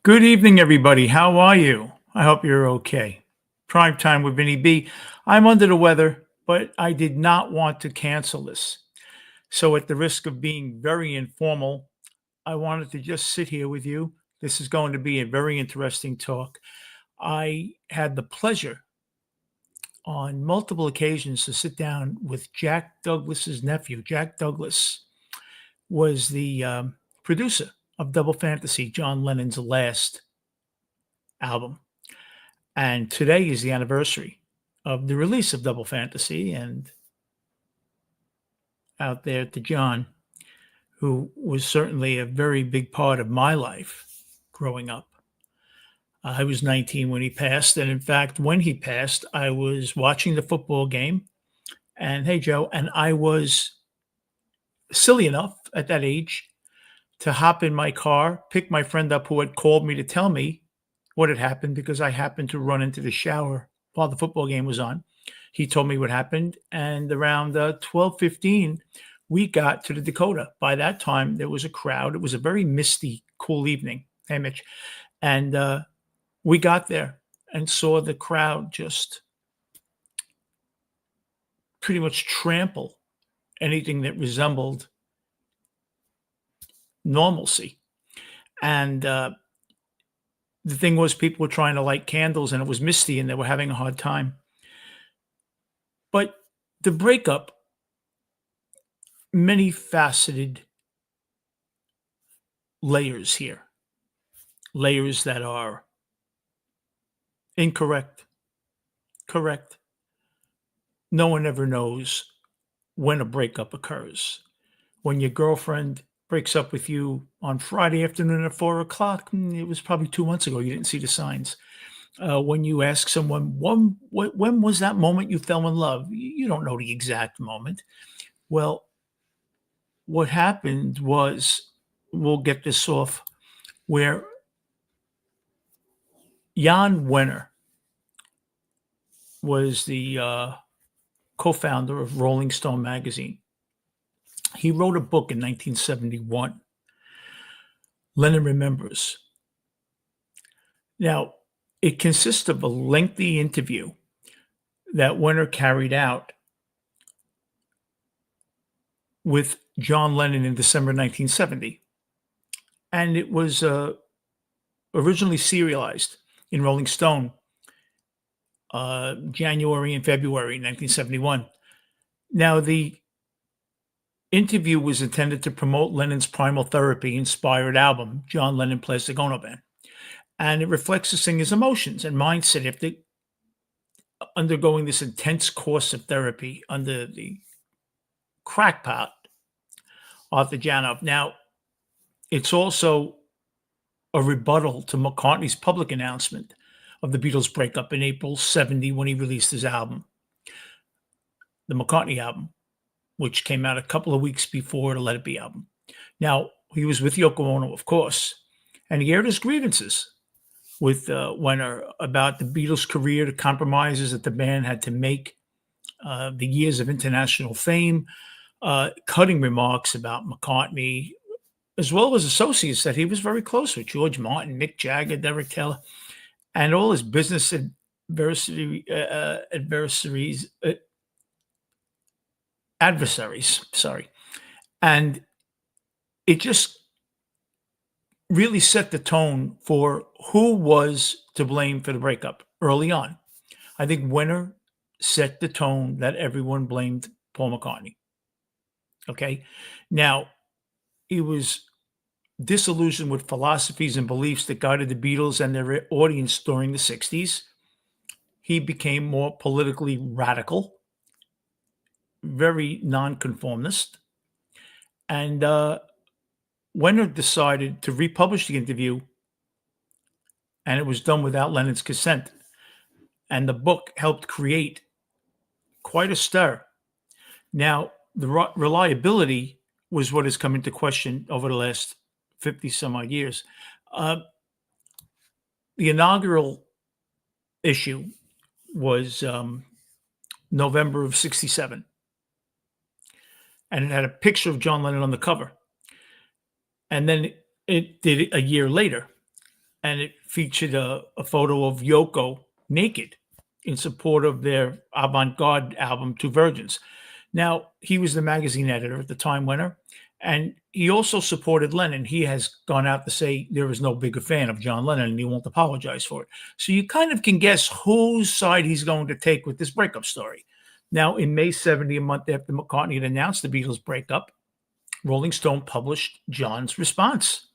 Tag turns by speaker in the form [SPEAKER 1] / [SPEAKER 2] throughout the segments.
[SPEAKER 1] Good evening, everybody. How are you? I hope you're okay. Prime time with Vinny B. I'm under the weather, but I did not want to cancel this. So, at the risk of being very informal, I wanted to just sit here with you. This is going to be a very interesting talk. I had the pleasure on multiple occasions to sit down with Jack Douglas's nephew. Jack Douglas was the producer of Double Fantasy, John Lennon's last album. And today is the anniversary of the release of Double Fantasy. And out there to John, who was certainly a very big part of my life growing up. I was 19 when he passed. And in fact, when he passed, I was watching the football game. And hey, Joe, and I was silly enough at that age to hop in my car, pick my friend up who had called me to tell me what had happened because I happened to run into the shower while the football game was on. He told me what happened, and around 12:15, we got to the Dakota. By that time, there was a crowd. It was a very misty, cool evening. Hey, Mitch. And we got there and saw the crowd just pretty much trample anything that resembled normalcy. And the thing was, people were trying to light candles, and it was misty, and they were having a hard time. But the breakup, many faceted layers here, layers that are incorrect, correct. No one ever knows when a breakup occurs. When your girlfriend breaks up with you on Friday afternoon at 4 o'clock, it was probably 2 months ago. You didn't see the signs. When you ask someone, when was that moment you fell in love? You don't know the exact moment. Well, what happened was, we'll get this off, where Jan Wenner was the co-founder of Rolling Stone magazine. He wrote a book in 1971, Lennon Remembers. Now, it consists of a lengthy interview that Wenner carried out with John Lennon in December 1970. And it was originally serialized in Rolling Stone, January and February 1971. Now, the interview was intended to promote Lennon's Primal Therapy-inspired album, John Lennon Plays the Gono Band. And it reflects the singer's emotions and mindset after undergoing this intense course of therapy under the crackpot Arthur Janov. Now, it's also a rebuttal to McCartney's public announcement of the Beatles' breakup in April 70 when he released his album, the McCartney album, which came out a couple of weeks before the Let It Be album. Now, he was with Yoko Ono, of course, and he aired his grievances with Wenner about the Beatles' career, the compromises that the band had to make, the years of international fame, cutting remarks about McCartney, as well as associates that he was very close with, George Martin, Mick Jagger, Derek Taylor, and all his business adversaries. Sorry. And it just really set the tone for who was to blame for the breakup early on. I think Wenner set the tone that everyone blamed Paul McCartney. Okay. Now, he was disillusioned with philosophies and beliefs that guided the Beatles and their audience during the 60s. He became more politically radical, very nonconformist. And Wenner decided to republish the interview, and it was done without Lennon's consent. And the book helped create quite a stir. Now, the reliability was what has come into question over the last 50 some odd years. The inaugural issue was November of 67. And it had a picture of John Lennon on the cover. And then it did a year later. and it featured a photo of Yoko naked in support of their avant-garde album, Two Virgins. Now, he was the magazine editor at the Time Winner, and he also supported Lennon. He has gone out to say there is no bigger fan of John Lennon, and he won't apologize for it. So you kind of can guess whose side he's going to take with this breakup story. Now, in May 70, a month after McCartney had announced the Beatles' breakup, Rolling Stone published John's response.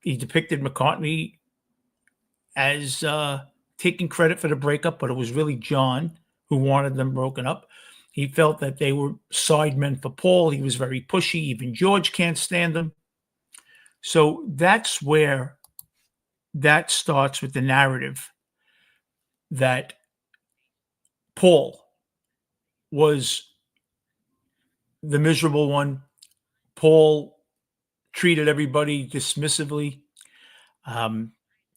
[SPEAKER 1] He depicted McCartney as taking credit for the breakup, but it was really John who wanted them broken up. He felt that they were sidemen for Paul. He was very pushy. Even George can't stand him. So that's where that starts with the narrative that Paul was the miserable one. Paul treated everybody dismissively. Um,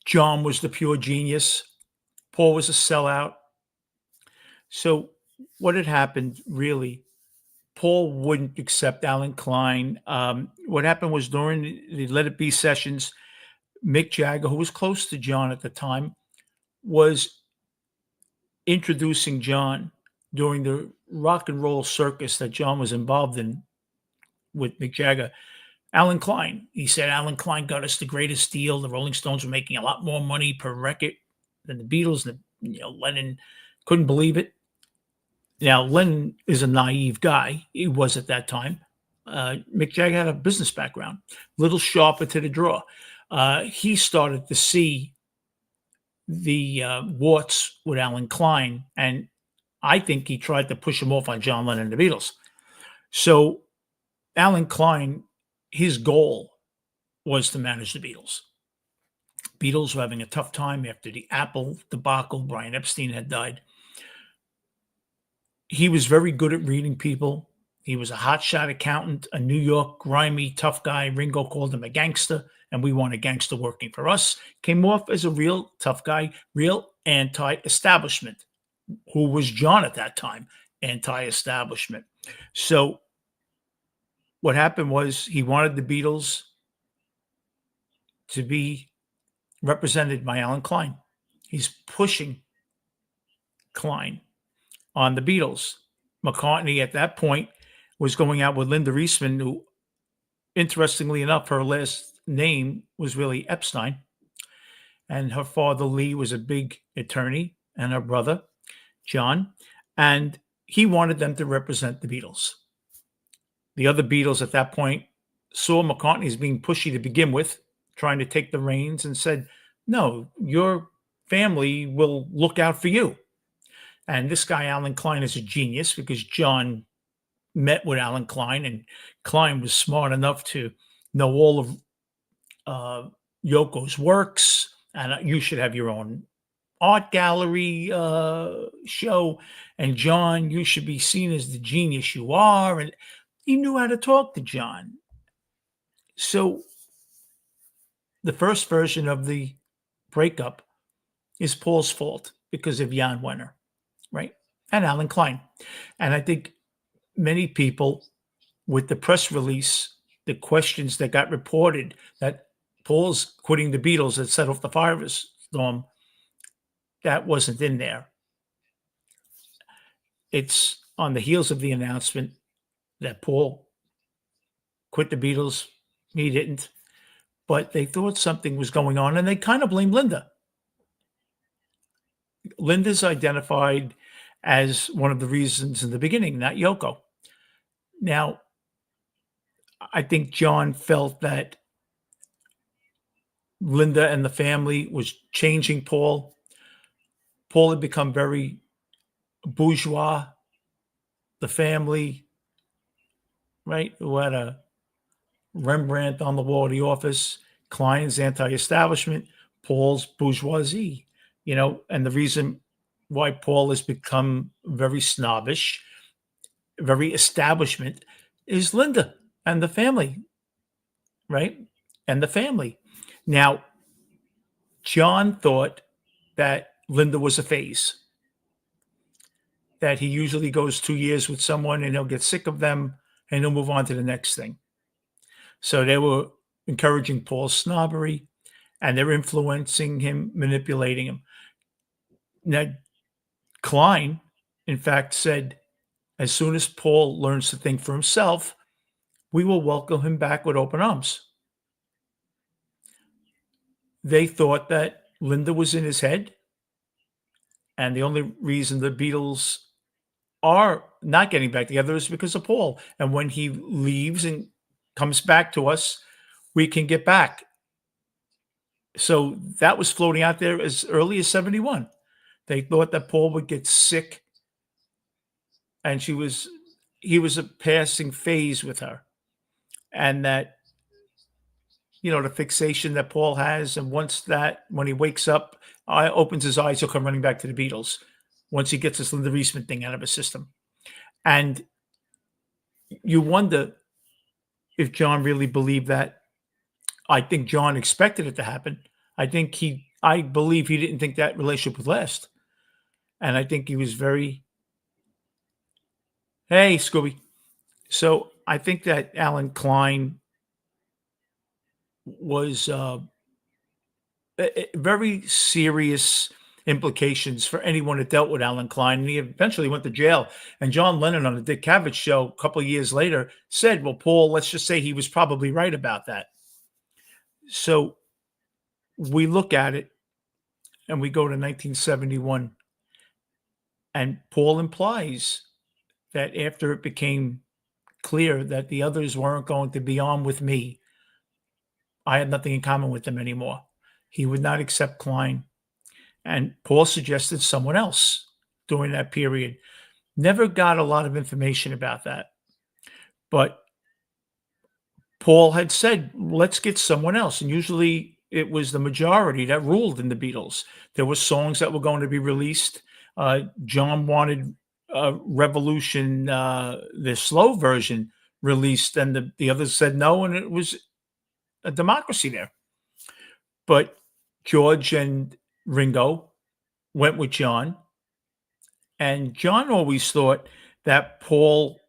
[SPEAKER 1] John was the pure genius. Paul was a sellout. So what had happened really, Paul wouldn't accept Alan Klein. What happened was during the Let It Be sessions, Mick Jagger, who was close to John at the time, was introducing John during the rock and roll circus that John was involved in with Mick Jagger. Alan Klein. He said Alan Klein got us the greatest deal. The Rolling Stones were making a lot more money per record than the Beatles. Lennon couldn't believe it. Now, Lennon is a naive guy. He was at that time. Mick Jagger had a business background, a little sharper to the draw. He started to see the warts with Alan Klein, and I think he tried to push him off on John Lennon and the Beatles. So Alan Klein, his goal was to manage the Beatles. Beatles were having a tough time after the Apple debacle. Brian Epstein had died. He was very good at reading people. He was a hotshot accountant, a New York grimy, tough guy. Ringo called him a gangster, and we want a gangster working for us. Came off as a real tough guy, real anti-establishment. Who was John at that time? Anti-establishment. So what happened was he wanted the Beatles to be represented by Alan Klein. He's pushing Klein on the Beatles. McCartney at that point was going out with Linda Eastman, who, interestingly enough, her last name was really Epstein. And her father, Lee, was a big attorney, and her brother, John. And he wanted them to represent the Beatles. The other Beatles at that point saw McCartney as being pushy to begin with, trying to take the reins, and said, no, your family will look out for you. And this guy, Alan Klein, is a genius because John met with Alan Klein, and Klein was smart enough to know all of Yoko's works, and you should have your own art gallery show. And John, you should be seen as the genius you are. And he knew how to talk to John. So the first version of the breakup is Paul's fault because of Jan Wenner, right? And Alan Klein. And I think many people, with the press release, the questions that got reported that Paul's quitting the Beatles that set off the firestorm, that wasn't in there. It's on the heels of the announcement that Paul quit the Beatles. He didn't. But they thought something was going on, and they kind of blamed Linda. Linda's identified as one of the reasons in the beginning, not Yoko. Now, I think John felt that Linda and the family was changing Paul. Paul had become very bourgeois. The family, right, who had a Rembrandt on the wall of the office, Klein's anti-establishment, Paul's bourgeoisie, and the reason why Paul has become very snobbish, very establishment, is Linda and the family, right? And the family. Now, John thought that Linda was a phase, that he usually goes 2 years with someone and he'll get sick of them and he'll move on to the next thing. So they were encouraging Paul's snobbery. and they're influencing him, manipulating him. Now, Klein, in fact, said, as soon as Paul learns to think for himself, we will welcome him back with open arms. They thought that Linda was in his head, and the only reason the Beatles are not getting back together is because of Paul. And when he leaves and comes back to us, we can get back. So that was floating out there as early as 71. They thought that Paul would get sick and he was a passing phase with her. And that, the fixation that Paul has, and once that when he wakes up, opens his eyes, he'll come running back to the Beatles once he gets this Linda Reisman thing out of his system. And you wonder if John really believed that. I think John expected it to happen. I believe he didn't think that relationship would last. And I think he was very, hey, Scooby. So I think that Alan Klein was very serious implications for anyone that dealt with Alan Klein. And he eventually went to jail. And John Lennon on the Dick Cavett show a couple of years later said, well, Paul, let's just say he was probably right about that. So we look at it and we go to 1971. And Paul implies that after it became clear that the others weren't going to be on with me, I had nothing in common with them anymore. He would not accept Klein. And Paul suggested someone else during that period. Never got a lot of information about that. But Paul had said, let's get someone else. And usually it was the majority that ruled in the Beatles. There were songs that were going to be released. John wanted Revolution, the slow version, released, and the others said no, and it was a democracy there. But George and Ringo went with John, and John always thought that Paul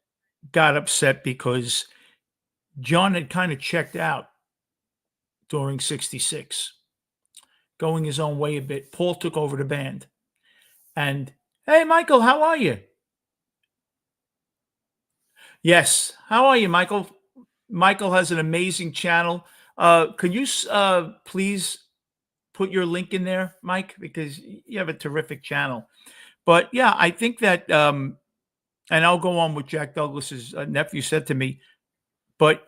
[SPEAKER 1] got upset because John had kind of checked out during 66, going his own way a bit. Paul took over the band. And, hey, Michael, how are you? Yes. How are you, Michael? Michael has an amazing channel. Can you please put your link in there, Mike? Because you have a terrific channel. But yeah, I think that, and I'll go on with Jack Douglas's nephew said to me, but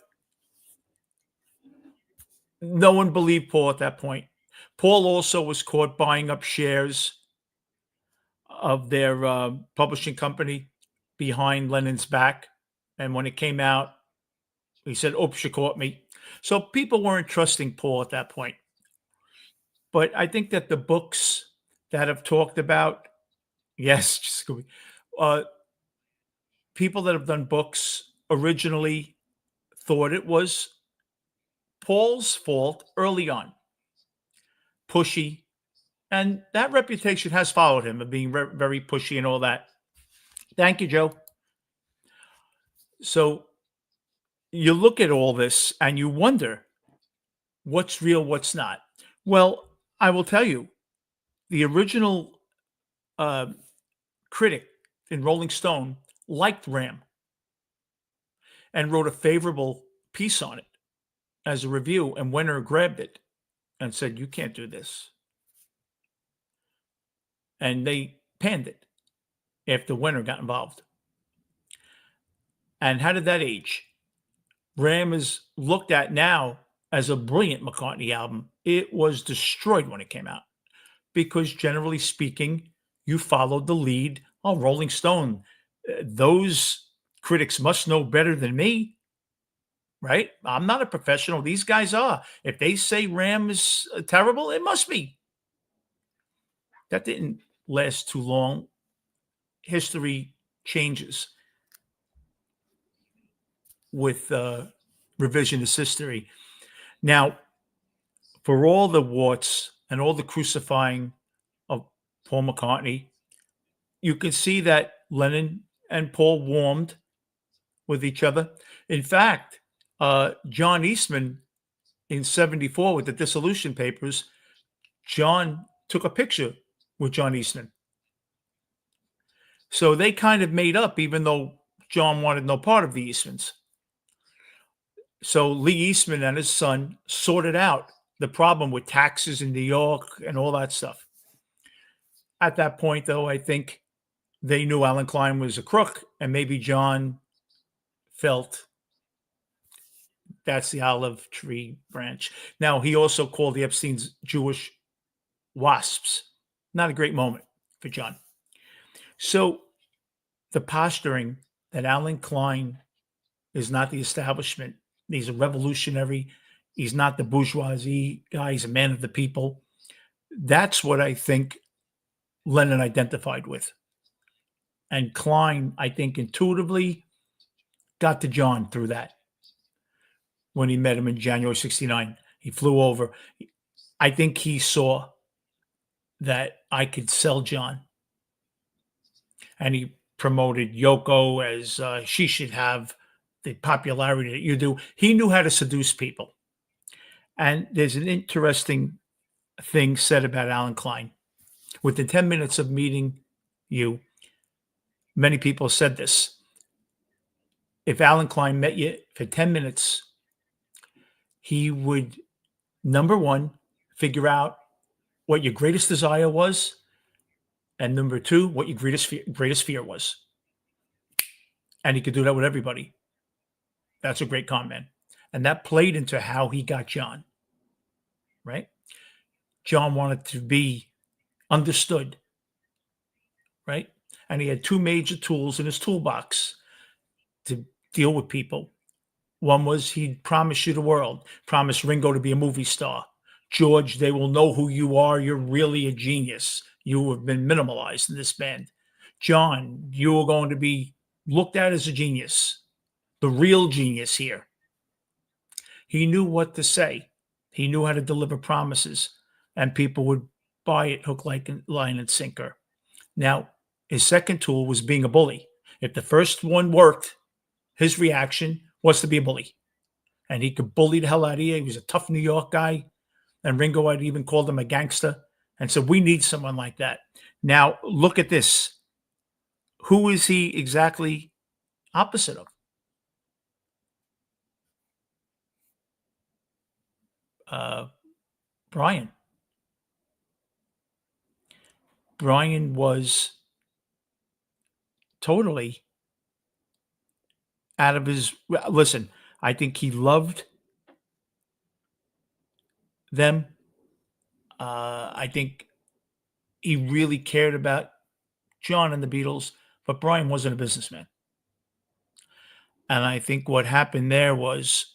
[SPEAKER 1] no one believed Paul at that point. Paul also was caught buying up shares of their publishing company behind Lennon's back. And when it came out, he said, oops, you caught me. So people weren't trusting Paul at that point. But I think that the books that have talked about, yes, Scooby, people that have done books originally thought it was Paul's fault early on, pushy. And that reputation has followed him of being very pushy and all that. Thank you, Joe. So you look at all this and you wonder what's real, what's not. Well, I will tell you, the original uh, critic in Rolling Stone liked Ram and wrote a favorable piece on it as a review. And Winner grabbed it and said, you can't do this. And they panned it after Winner got involved. And how did that age? Ram is looked at now as a brilliant McCartney album. It was destroyed when it came out because, generally speaking, you followed the lead of Rolling Stone. Those critics must know better than me, right? I'm not a professional. These guys are. If they say Ram is terrible, it must be. That didn't last too long. History changes with revisionist history. Now, for all the warts and all the crucifying of Paul McCartney, you can see that Lennon and Paul warmed with each other. In fact, John Eastman in 74 with the dissolution papers, John took a picture with John Eastman. So they kind of made up, even though John wanted no part of the Eastmans. So Lee Eastman and his son sorted out the problem with taxes in New York and all that stuff. At that point, though, I think they knew Alan Klein was a crook, and maybe John felt that's the olive tree branch. Now, he also called the Epstein's Jewish wasps. Not a great moment for John. So the posturing that Alan Klein is not the establishment, he's a revolutionary, he's not the bourgeoisie guy, he's a man of the people. That's what I think Lennon identified with. And Klein, I think, intuitively got to John through that when he met him in January 69. He flew over. I think he saw that I could sell John. And he promoted Yoko as she should have the popularity that you do. He knew how to seduce people. And there's an interesting thing said about Alan Klein. Within 10 minutes of meeting you, many people said this. If Alan Klein met you for 10 minutes, he would, number one, figure out what your greatest desire was, and number two, what your greatest fear was. And he could do that with everybody. That's a great comment. And that played into how he got John, right? John wanted to be understood, right? And he had two major tools in his toolbox to deal with people. One was he'd promise you the world, promise Ringo to be a movie star. George, they will know who you are. You're really a genius. You have been minimalized in this band. John, you are going to be looked at as a genius, the real genius here. He knew what to say. He knew how to deliver promises, and people would buy it hook, line, and sinker. Now, his second tool was being a bully. If the first one worked, his reaction was to be a bully. And he could bully the hell out of you. He was a tough New York guy. And Ringo had even called him a gangster. And so we need someone like that. Now, look at this. Who is he exactly opposite of? Brian. Brian was totally out of his. Listen, I think he loved them. I think he really cared about John and the Beatles, but Brian wasn't a businessman. And I think what happened there was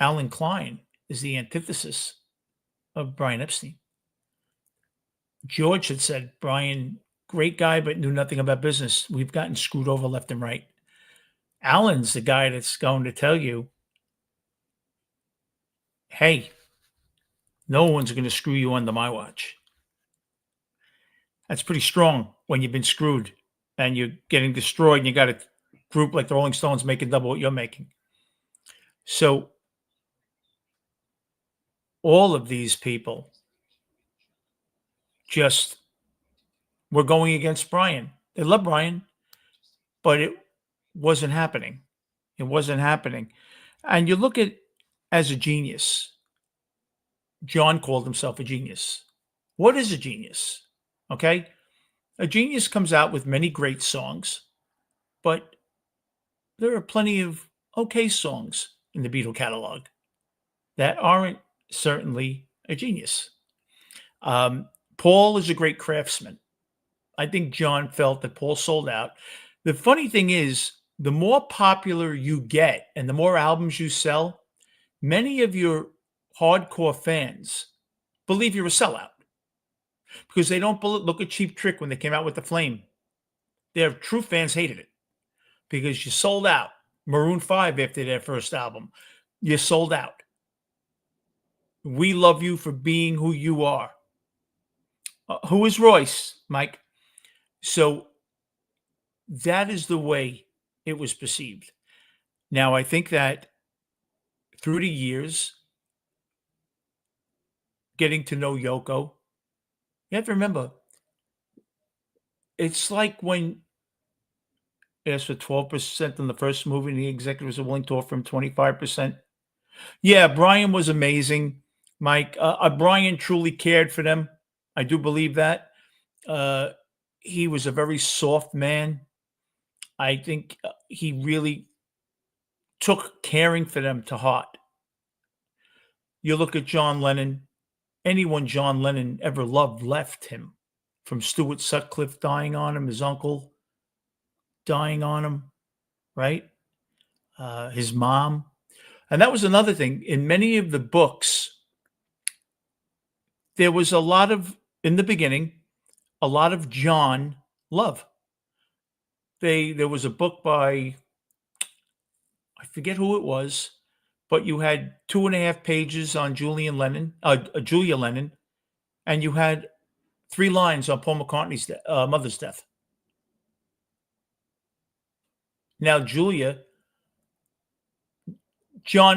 [SPEAKER 1] Alan Klein is the antithesis of Brian Epstein. George had said, Brian, great guy, but knew nothing about business. We've gotten screwed over left and right. Alan's the guy that's going to tell you, hey, no one's going to screw you under my watch. That's pretty strong when you've been screwed and you're getting destroyed and you got a group like the Rolling Stones making double what you're making. So all of these people just were going against Brian. They love Brian, but it wasn't happening. It wasn't happening. And you look at as a genius, John called himself a genius. What is a genius? Okay. A genius comes out with many great songs, but there are plenty of okay songs in the Beatle catalog that aren't certainly a genius. Paul is a great craftsman. I think John felt that Paul sold out. The funny thing is, the more popular you get and the more albums you sell, many of your hardcore fans believe you're a sellout because they don't look at Cheap Trick when they came out with The Flame. Their true fans hated it because you sold out. Maroon 5 after their first album, you sold out. We love you for being who you are. Who is Royce, Mike? So that is the way it was perceived. Now, I think that through the years, getting to know Yoko. You have to remember, it's like when he asked for 12% in the first movie and the executives are willing to offer him 25%. Yeah, Brian was amazing, Mike. Brian truly cared for them. I do believe that. Uh, he was a very soft man. I think he really took caring for them to heart. You look at John Lennon, anyone John Lennon ever loved left him, from Stuart Sutcliffe dying on him, his uncle dying on him, right? His mom. And that was another thing. In many of the books, there was a lot of, in the beginning, a lot of John love. There was a book by, I forget who it was, but you had 2.5 pages on Julia Lennon, and you had 3 lines on Paul McCartney's mother's death. Now, John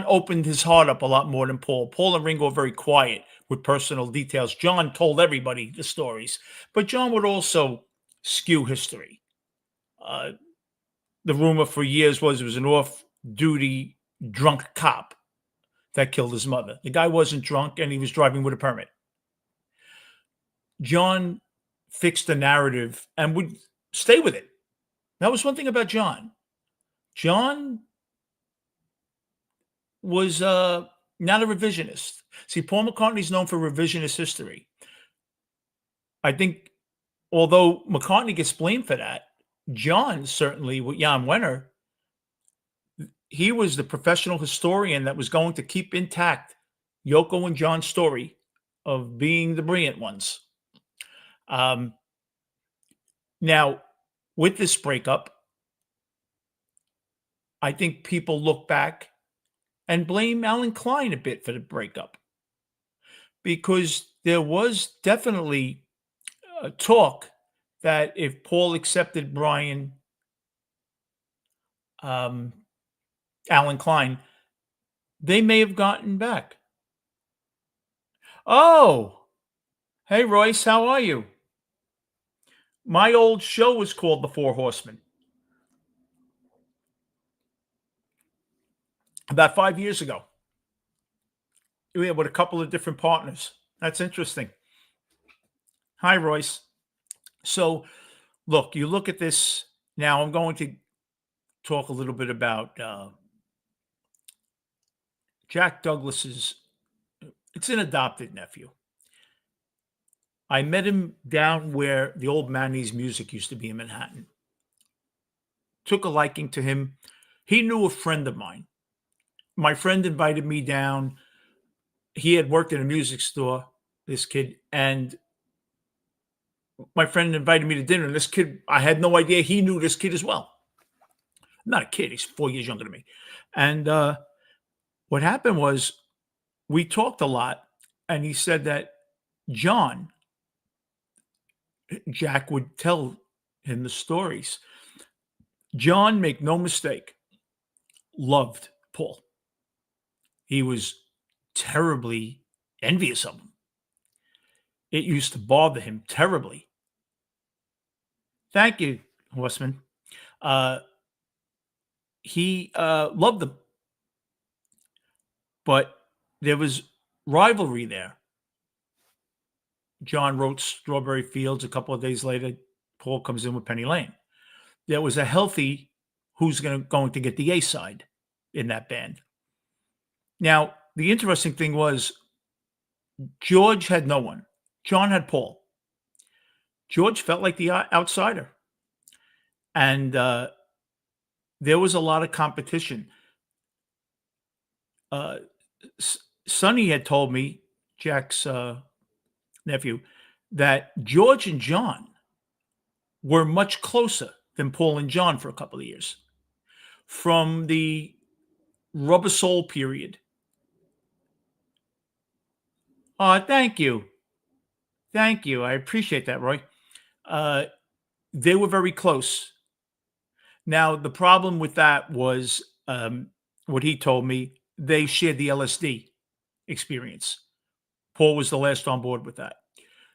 [SPEAKER 1] opened his heart up a lot more than Paul. Paul and Ringo were very quiet with personal details. John told everybody the stories, but John would also skew history. Uh, the rumor for years was it was an off-duty drunk cop that killed his mother. The guy wasn't drunk and he was driving with a permit. John fixed the narrative and would stay with it. That was one thing about John. John was not a revisionist. See, Paul McCartney's known for revisionist history. I think, although McCartney gets blamed for that, John certainly with Jan Wenner, he was the professional historian that was going to keep intact Yoko and John's story of being the brilliant ones. Um, Now, with this breakup, I think people look back and blame Alan Klein a bit for the breakup because there was definitely talk that if Paul accepted um, Alan Klein, they may have gotten back. Oh, hey, Royce, how are you? My old show was called The Four Horsemen about 5 years ago. We had with a couple of different partners. That's interesting. Hi, Royce. So, look, you look at this now. I'm going to talk a little bit about Jack Douglas's. It's an adopted nephew. I met him down where the old Manny's Music used to be in Manhattan. Took a liking to him. He knew a friend of mine. My friend invited me down. He had worked in a music store, this kid, and my friend invited me to dinner. And this kid, I had no idea he knew this kid as well. I'm not a kid, he's 4 years younger than me. And what happened was we talked a lot, and he said that John, Jack would tell him the stories. John, make no mistake, loved Paul. He was terribly envious of him. It used to bother him terribly. Thank you, Horseman. Uh, he loved them, but there was rivalry there. John wrote Strawberry Fields. A couple of days later, Paul comes in with Penny Lane. There was a healthy who's going to get the A side in that band. Now, the interesting thing was George had no one. John had Paul. George felt like the outsider. And there was a lot of competition. Sonny had told me, Jack's nephew, that George and John were much closer than Paul and John for a couple of years. From the Rubber Soul period. Oh, thank you. Thank you. I appreciate that, Roy. Uh, they were very close. Now, the problem with that was what he told me, they shared the LSD experience. Paul was the last on board with that.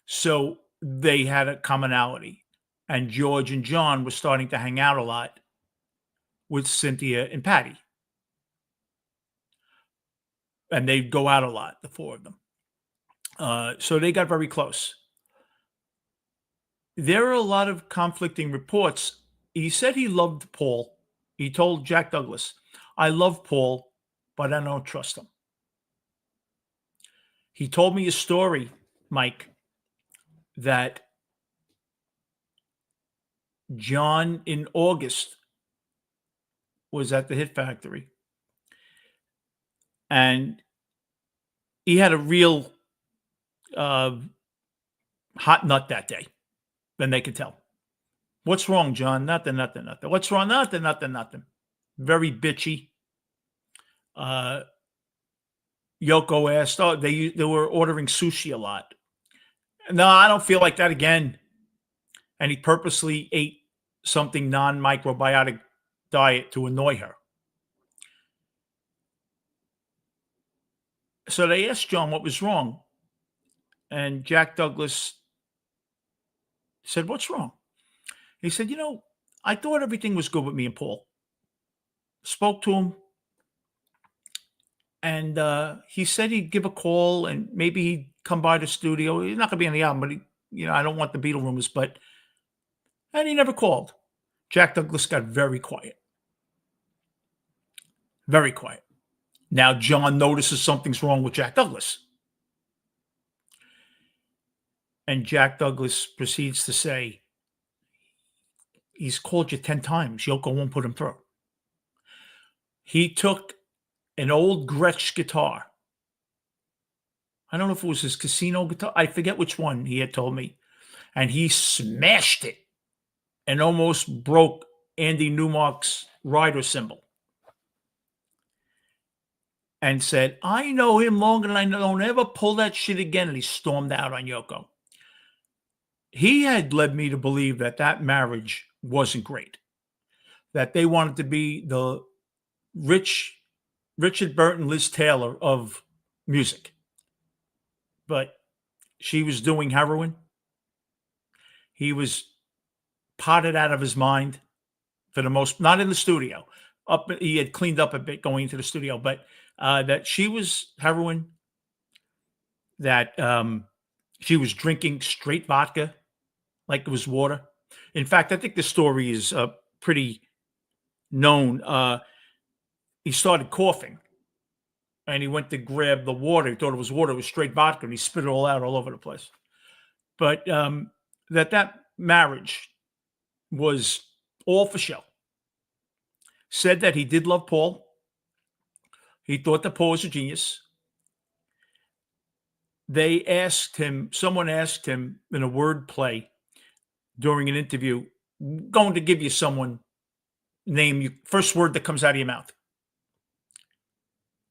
[SPEAKER 1] So they had a commonality. And George and John were starting to hang out a lot with Cynthia and Patty. And they'd go out a lot, the four of them. So they got very close. There are a lot of conflicting reports. He said he loved Paul. He told Jack Douglas, I love Paul, but I don't trust him. He told me a story, Mike, that John in August was at the Hit Factory and he had a real hot nut that day. Then they could tell. What's wrong, John? Nothing. What's wrong? Nothing. Very bitchy. Yoko asked, oh, they were ordering sushi a lot. No, I don't feel like that again. And he purposely ate something non-microbiotic diet to annoy her. So they asked John what was wrong. And Jack Douglas said, what's wrong? He said, I thought everything was good with me and Paul. Spoke to him. And he said he'd give a call and maybe he'd come by the studio. He's not going to be on the album, but I don't want the Beatle rumors, and he never called. Jack Douglas got very quiet. Very quiet. Now John notices something's wrong with Jack Douglas. And Jack Douglas proceeds to say, he's called you 10 times. Yoko won't put him through. He took an old Gretsch guitar. I don't know if it was his casino guitar. I forget which one he had told me. And he smashed it and almost broke Andy Newmark's rider cymbal. And said, I know him longer than I know. Don't ever pull that shit again. And he stormed out on Yoko. He had led me to believe that marriage wasn't great. That they wanted to be the Richard Burton, Liz Taylor of music. But she was doing heroin. He was potted out of his mind for the most, not in the studio. He had cleaned up a bit going into the studio, but that she was heroin, that she was drinking straight vodka like it was water. In fact, I think the story is pretty known. He started coughing and he went to grab the water. He thought it was water. It was straight vodka and he spit it all out all over the place. But that marriage was all for show. Said that he did love Paul. He thought that Paul was a genius. Someone asked him in a word play during an interview, going to give you someone, name you, first word that comes out of your mouth.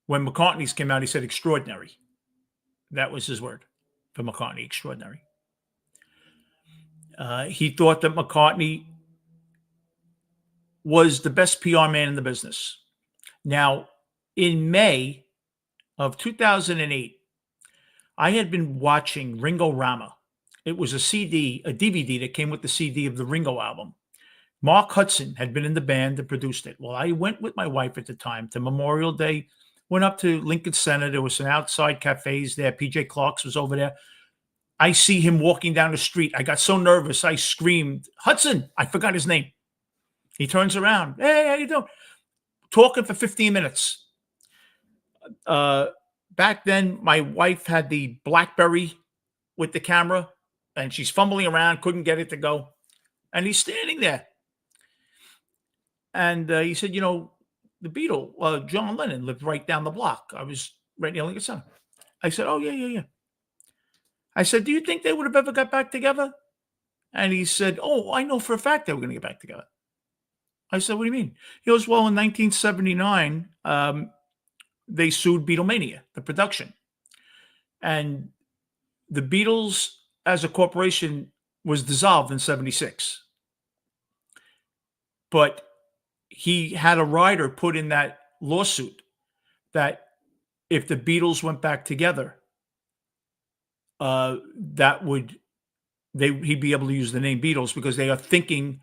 [SPEAKER 1] When McCartney's came out, he said extraordinary. That was his word for McCartney, extraordinary. He thought that McCartney was the best PR man in the business. Now, in May of 2008, I had been watching Ringo Rama. It was a DVD that came with the CD of the Ringo album. Mark Hudson had been in the band and produced it. Well, I went with my wife at the time to Memorial Day, went up to Lincoln Center. There was some outside cafes there. PJ Clark's was over there. I see him walking down the street. I got so nervous. I screamed, Hudson. I forgot his name. He turns around. Hey, how you doing? Talking for 15 minutes. Back then, my wife had the BlackBerry with the camera, and she's fumbling around, couldn't get it to go. And he's standing there. And he said, the Beatle, John Lennon, lived right down the block. I was right near Lincoln Center. I said, oh, yeah. I said, do you think they would have ever got back together? And he said, oh, I know for a fact they were going to get back together. I said, what do you mean? He goes, well, in 1979, they sued Beatlemania, the production. And the Beatles as a corporation was dissolved in 76. But he had a rider put in that lawsuit that if the Beatles went back together, that would he'd be able to use the name Beatles because they are thinking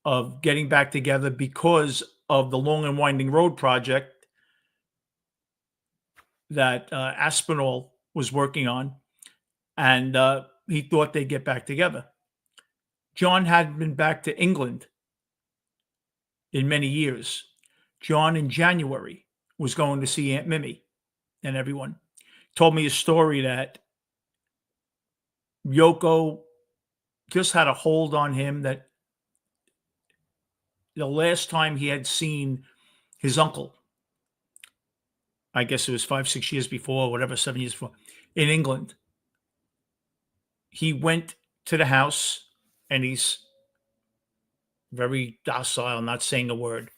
[SPEAKER 1] of getting back together because of the Long and Winding Road project that Aspinall was working on, and he thought they'd get back together. John hadn't been back to England in many years. John, in January, was going to see Aunt Mimi and everyone. Told me a story that Yoko just had a hold on him that the last time he had seen his uncle, I guess it was 5, 6 years before, whatever, 7 years before, in England, he went to the house and he's very docile, not saying a word.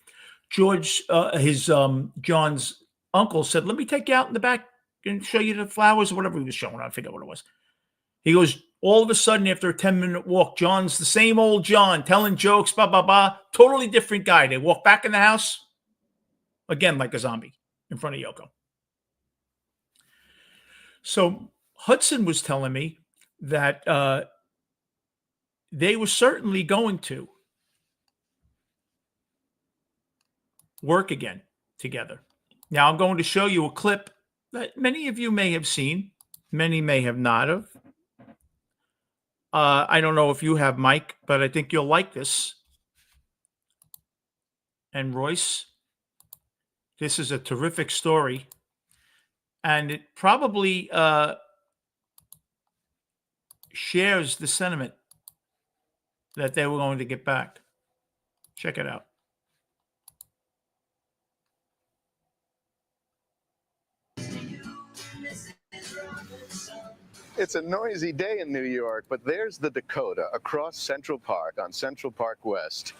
[SPEAKER 1] John's uncle said, "Let me take you out in the back and show you the flowers," or whatever he was showing. I forget what it was. He goes, all of a sudden, after a 10-minute walk, John's the same old John, telling jokes, blah, blah, blah. Totally different guy. They walk back in the house, again, like a zombie in front of Yoko. So Hudson was telling me that they were certainly going to work again together. Now, I'm going to show you a clip that many of you may have seen. Many may have not have. I don't know if you have, Mike, but I think you'll like this. And Royce, this is a terrific story. And it probably shares the sentiment that they were going to get back. Check it out.
[SPEAKER 2] It's a noisy day in New York, but there's the Dakota across Central Park on Central Park West.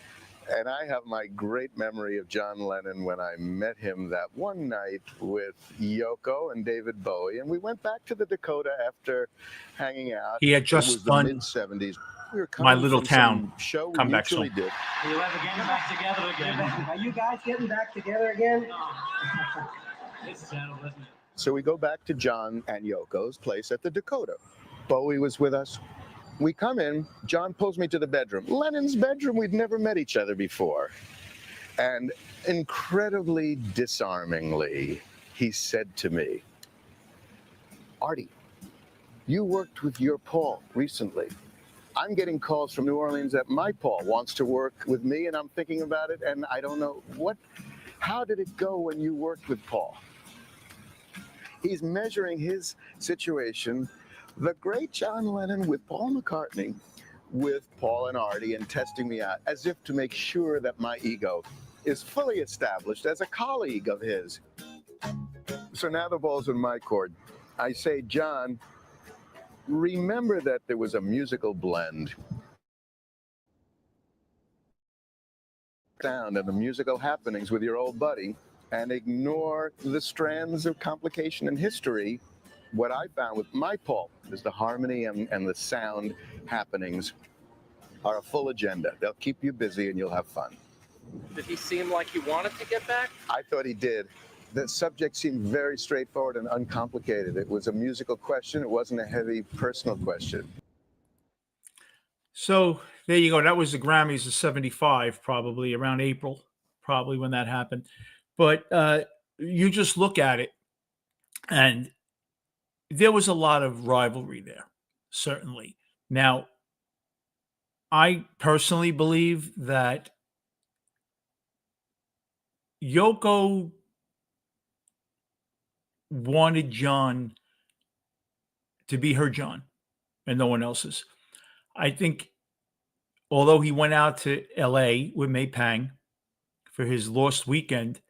[SPEAKER 2] And I have my great memory of John Lennon when I met him that one night with Yoko and David Bowie. And we went back to the Dakota after hanging out.
[SPEAKER 1] He had just
[SPEAKER 2] it was
[SPEAKER 1] done
[SPEAKER 2] the mid-70s. We were
[SPEAKER 1] My Little Town.
[SPEAKER 2] Show we
[SPEAKER 1] Come back
[SPEAKER 2] usually
[SPEAKER 1] soon.
[SPEAKER 2] did.
[SPEAKER 3] Are you ever getting back together again?
[SPEAKER 4] Are you guys getting back together again?
[SPEAKER 3] It's settled, isn't it?
[SPEAKER 2] So we go back to John and Yoko's place at the Dakota. Bowie was with us. We come in, John pulls me to the bedroom. Lennon's bedroom, we'd never met each other before. And incredibly disarmingly, he said to me, "Artie, you worked with your Paul recently. I'm getting calls from New Orleans that my Paul wants to work with me, and I'm thinking about it, and I don't know how did it go when you worked with Paul?" He's measuring his situation, the great John Lennon with Paul McCartney, with Paul and Artie, and testing me out as if to make sure that my ego is fully established as a colleague of his. So now the ball's in my court. I say, John, remember that there was a musical blend. Sound and the musical happenings with your old buddy, and ignore the strands of complication in history. What I found with my Paul is the harmony and the sound happenings are a full agenda. They'll keep you busy and you'll have fun.
[SPEAKER 5] Did he seem like he wanted to get back?
[SPEAKER 2] I thought he did. The subject seemed very straightforward and uncomplicated. It was a musical question. It wasn't a heavy personal question.
[SPEAKER 1] So there you go. That was the Grammys of 75, probably around April, probably when that happened. But you just look at it, and there was a lot of rivalry there, certainly. Now, I personally believe that Yoko wanted John to be her John and no one else's. I think, although he went out to LA with May Pang for his Lost Weekend,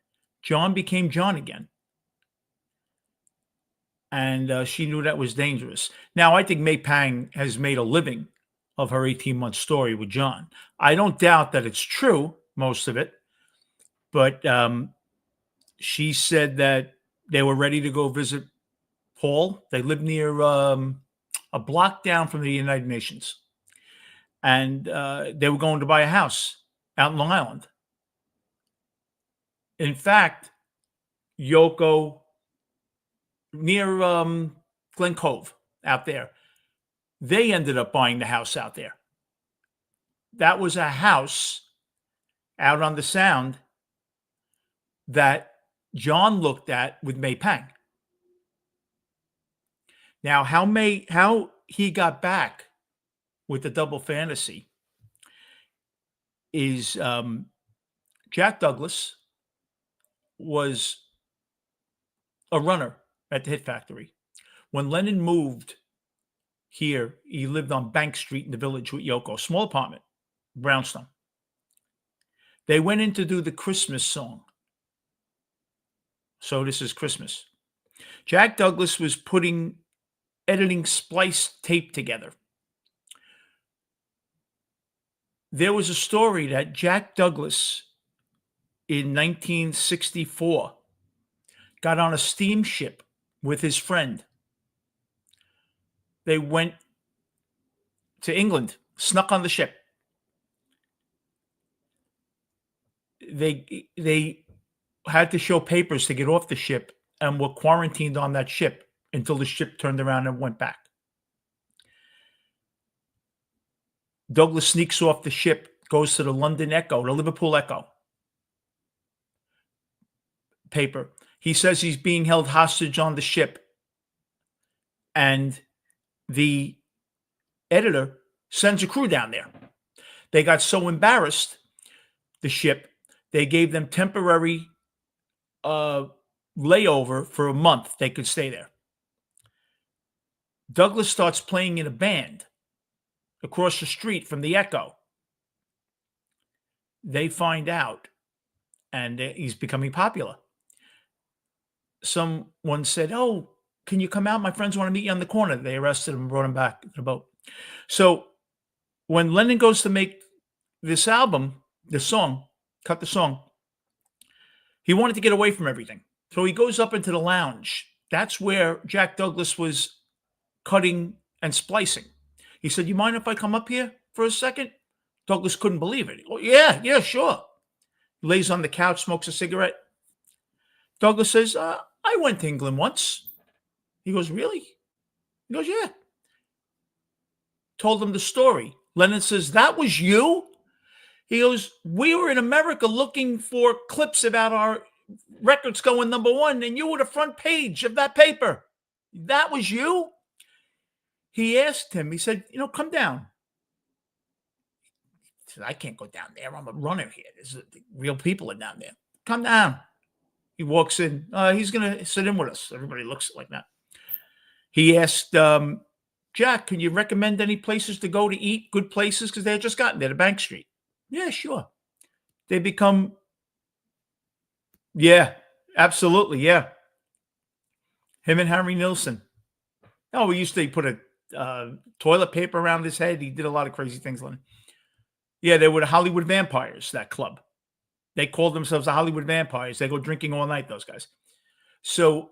[SPEAKER 1] John became John again. And she knew that was dangerous. Now, I think May Pang has made a living of her 18-month story with John. I don't doubt that it's true, most of it. But she said that they were ready to go visit Paul. They lived near a block down from the United Nations. And they were going to buy a house out in Long Island. In fact, Yoko, near Glen Cove, out there, They ended up buying the house out there. That was a house out on the Sound that John looked at with May Pang. Now, how he got back with the double fantasy is Jack Douglas was a runner at the Hit Factory. When Lennon moved here, he lived on Bank Street in the Village with Yoko, small apartment, brownstone. They went in to do the Christmas song. So This Is Christmas. Jack Douglas was editing spliced tape together. There was a story that Jack Douglas in 1964 got on a steamship with his friend. They went to England, snuck on the ship. They had to show papers to get off the ship and were quarantined on that ship until the ship turned around and went back. Douglas sneaks off the ship, goes to the London Echo, the Liverpool Echo paper. He says he's being held hostage on the ship. And the editor sends a crew down there. They got so embarrassed, the ship, they gave them temporary layover for a month. They could stay there. Douglas starts playing in a band across the street from the Echo. They find out, and he's becoming popular. Someone said, "Oh, can you come out? My friends want to meet you on the corner." They arrested him and brought him back to the boat. So when Lennon goes to make this album, cut the song, he wanted to get away from everything. So he goes up into the lounge. That's where Jack Douglas was cutting and splicing. He said, "You mind if I come up here for a second?" Douglas couldn't believe it. Oh, yeah, sure. He lays on the couch, smokes a cigarette. Douglas says, "I went to England once." He goes, "Really?" He goes, "Yeah." Told him the story. Lennon says, "That was you?" He goes, "We were in America looking for clips about our records going #1, and you were the front page of that paper. That was you?" He asked him, he said, "Come down." He said, "I can't go down there. I'm a runner here. There's real people are down there. Come down." He walks in. He's going to sit in with us. Everybody looks like that. He asked, "Jack, can you recommend any places to go to eat, good places?" Because they had just gotten there to Bank Street. "Yeah, sure." They become, yeah, absolutely, yeah. Him and Harry Nilsson. Oh, we used to put a toilet paper around his head. He did a lot of crazy things. Yeah, they were the Hollywood Vampires, that club. They called themselves the Hollywood Vampires. They go drinking all night, those guys. So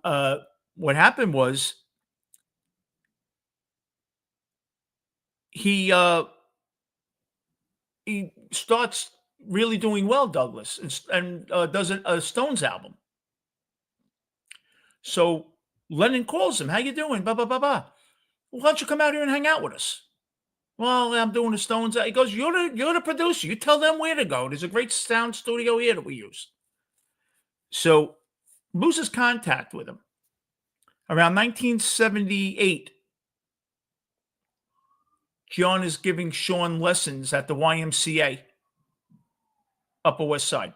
[SPEAKER 1] what happened was he starts really doing well, Douglas, and does a Stones album. So Lennon calls him, "How you doing? Blah, blah, blah, blah. Why don't you come out here and hang out with us?" "Well, I'm doing the Stones." He goes, you're the producer. You tell them where to go. There's a great sound studio here that we use." So loses contact with him. Around 1978, John is giving Sean lessons at the YMCA, Upper West Side.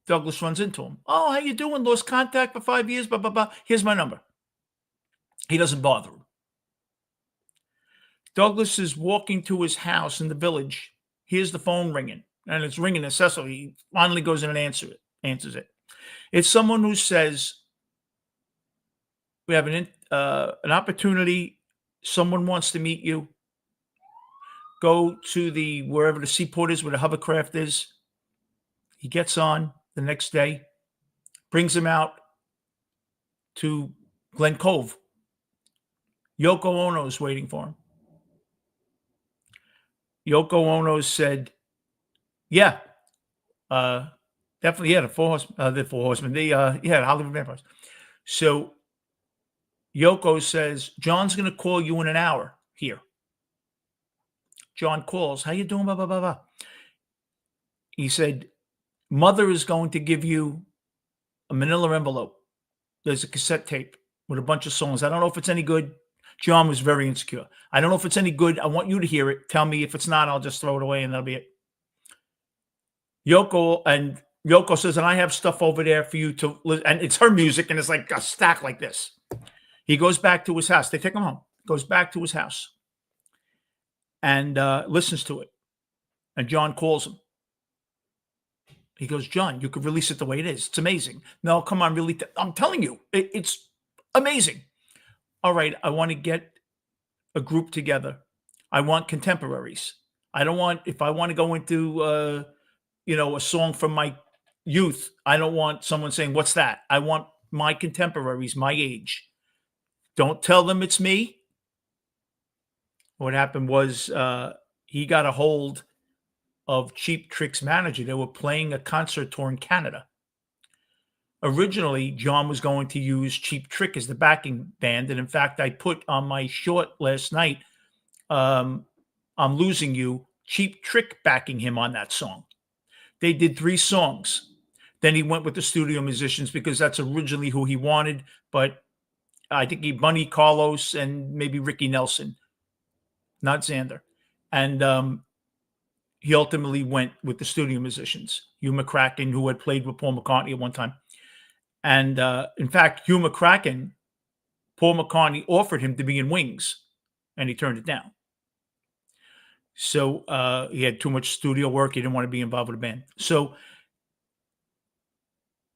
[SPEAKER 1] Douglas runs into him. "Oh, how you doing? Lost contact for 5 years, blah, blah, blah. Here's my number." He doesn't bother him. Douglas is walking to his house in the Village. Hears the phone ringing, and it's ringing incessantly. He finally goes in and answers it. It's someone who says, "We have an opportunity. Someone wants to meet you. Go to wherever the seaport is, where the hovercraft is." He gets on the next day, brings him out to Glen Cove. Yoko Ono is waiting for him. Yoko Ono said, "Yeah, definitely, yeah, the Four Horsemen, the Hollywood Vampires." So Yoko says, John's going to call you in an hour here. John calls. How you doing? Blah, blah, blah, blah. He said, Mother is going to give you a manila envelope. There's a cassette tape with a bunch of songs. I don't know if it's any good. John was very insecure. I don't know if it's any good. I want you to hear it. Tell me if it's not, I'll just throw it away and that'll be it. Yoko says, and I have stuff over there for you to listen. And it's her music, and it's like a stack like this. He goes back to his house. They take him home. Goes back to his house and listens to it. And John calls him. He goes, John, you could release it the way it is. It's amazing. No, come on, really. I'm telling you, it's amazing. All right, I want to get a group together. I want contemporaries. I don't want, if I want to go into, a song from my youth, I don't want someone saying, what's that? I want my contemporaries, my age. Don't tell them it's me. What happened was he got a hold of Cheap Trick's manager. They were playing a concert tour in Canada. Originally, John was going to use Cheap Trick as the backing band. And in fact, I put on my short last night, I'm Losing You, Cheap Trick backing him on that song. They did 3 songs. Then he went with the studio musicians because that's originally who he wanted. But I think Bunny Carlos and maybe Ricky Nelson, not Xander. And he ultimately went with the studio musicians, Hugh McCracken, who had played with Paul McCartney at one time. And in fact, Hugh McCracken, Paul McCartney offered him to be in Wings, and he turned it down. So he had too much studio work. He didn't want to be involved with the band. So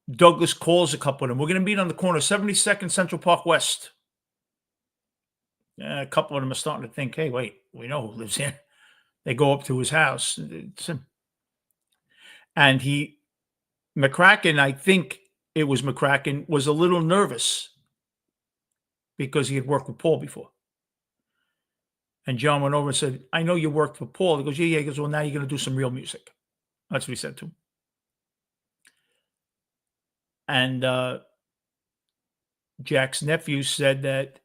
[SPEAKER 1] Douglas calls a couple of them. We're going to meet on the corner, 72nd Central Park West. A couple of them are starting to think, hey, wait, we know who lives here. They go up to his house. It's him. And McCracken, I think it was McCracken, was a little nervous because he had worked with Paul before. And John went over and said, I know you worked for Paul. He goes, yeah. He goes, well, now you're going to do some real music. That's what he said to him. And Jack's nephew said that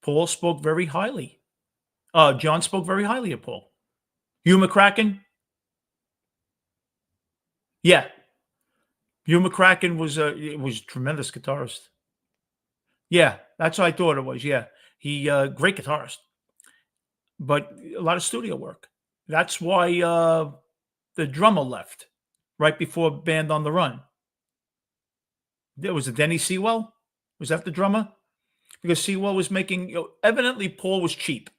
[SPEAKER 1] Paul spoke very highly. John spoke very highly of Paul. Hugh McCracken? Yeah. Hugh McCracken was a tremendous guitarist. Yeah, that's what I thought it was. Yeah. He great guitarist. But a lot of studio work. That's why the drummer left right before Band on the Run. There was a Denny Sewell. Was that the drummer? Because Sewell was making, evidently Paul was cheap.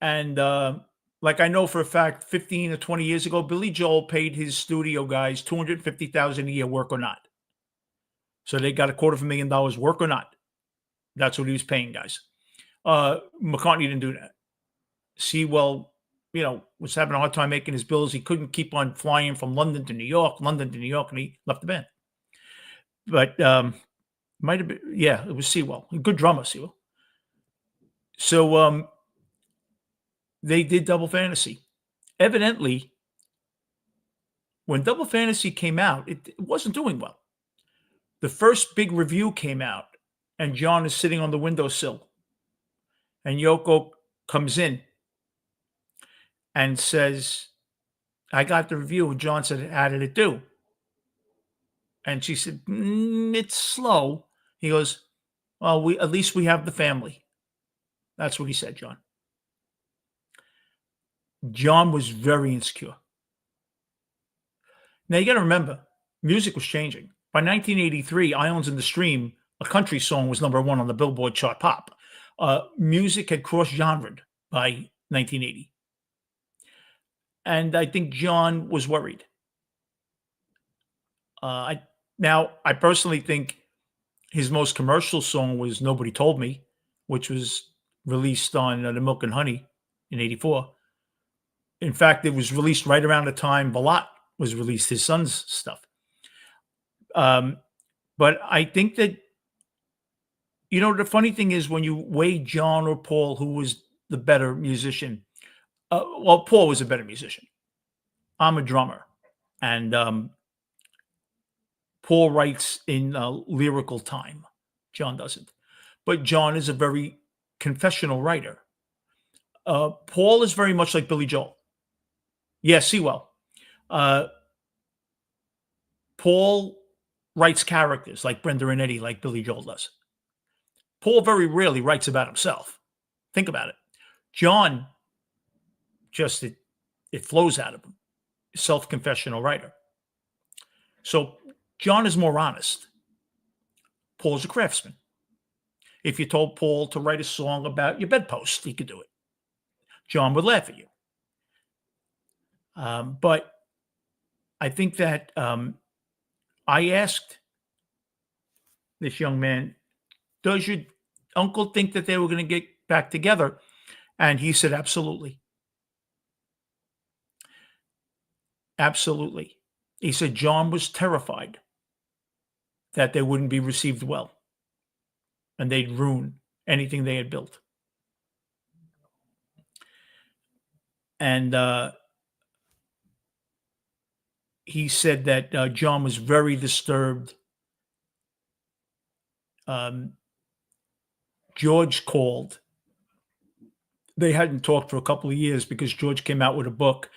[SPEAKER 1] And like I know for a fact, 15 or 20 years ago, Billy Joel paid his studio guys $250,000 a year, work or not. So they got $250,000 work or not. That's what he was paying guys. McCartney didn't do that. Sewell, was having a hard time making his bills. He couldn't keep on flying from London to New York, and he left the band. But might have been, it was Sewell. A good drummer, Sewell. So they did Double Fantasy. Evidently, when Double Fantasy came out, it wasn't doing well. The first big review came out, and John is sitting on the windowsill. And Yoko comes in and says, I got the review. And John said, how did it do? And she said, it's slow. He goes, well, at least we have the family. That's what he said, John. John was very insecure. Now, you got to remember, music was changing. By 1983, Islands in the Stream, a country song, was number 1 on the Billboard chart pop. Music had cross-genred by 1980. And I think John was worried. I personally think his most commercial song was Nobody Told Me, which was released on The Milk and Honey in 84. In fact, it was released right around the time Balat was released, his son's stuff. But I think that, the funny thing is when you weigh John or Paul, who was the better musician, Paul was a better musician. I'm a drummer. And Paul writes in lyrical time. John doesn't. But John is a very confessional writer. Paul is very much like Billy Joel. Yeah, Sewell. Uh, Paul writes characters like Brenda and Eddie, like Billy Joel does. Paul very rarely writes about himself. Think about it. John, just it flows out of him. Self-confessional writer. So John is more honest. Paul's a craftsman. If you told Paul to write a song about your bedpost, he could do it. John would laugh at you. But I think that I asked this young man, does your uncle think that they were going to get back together? And he said, absolutely. Absolutely. He said John was terrified that they wouldn't be received well and they'd ruin anything they had built. And he said that John was very disturbed. George called. They hadn't talked for a couple of years because George came out with a book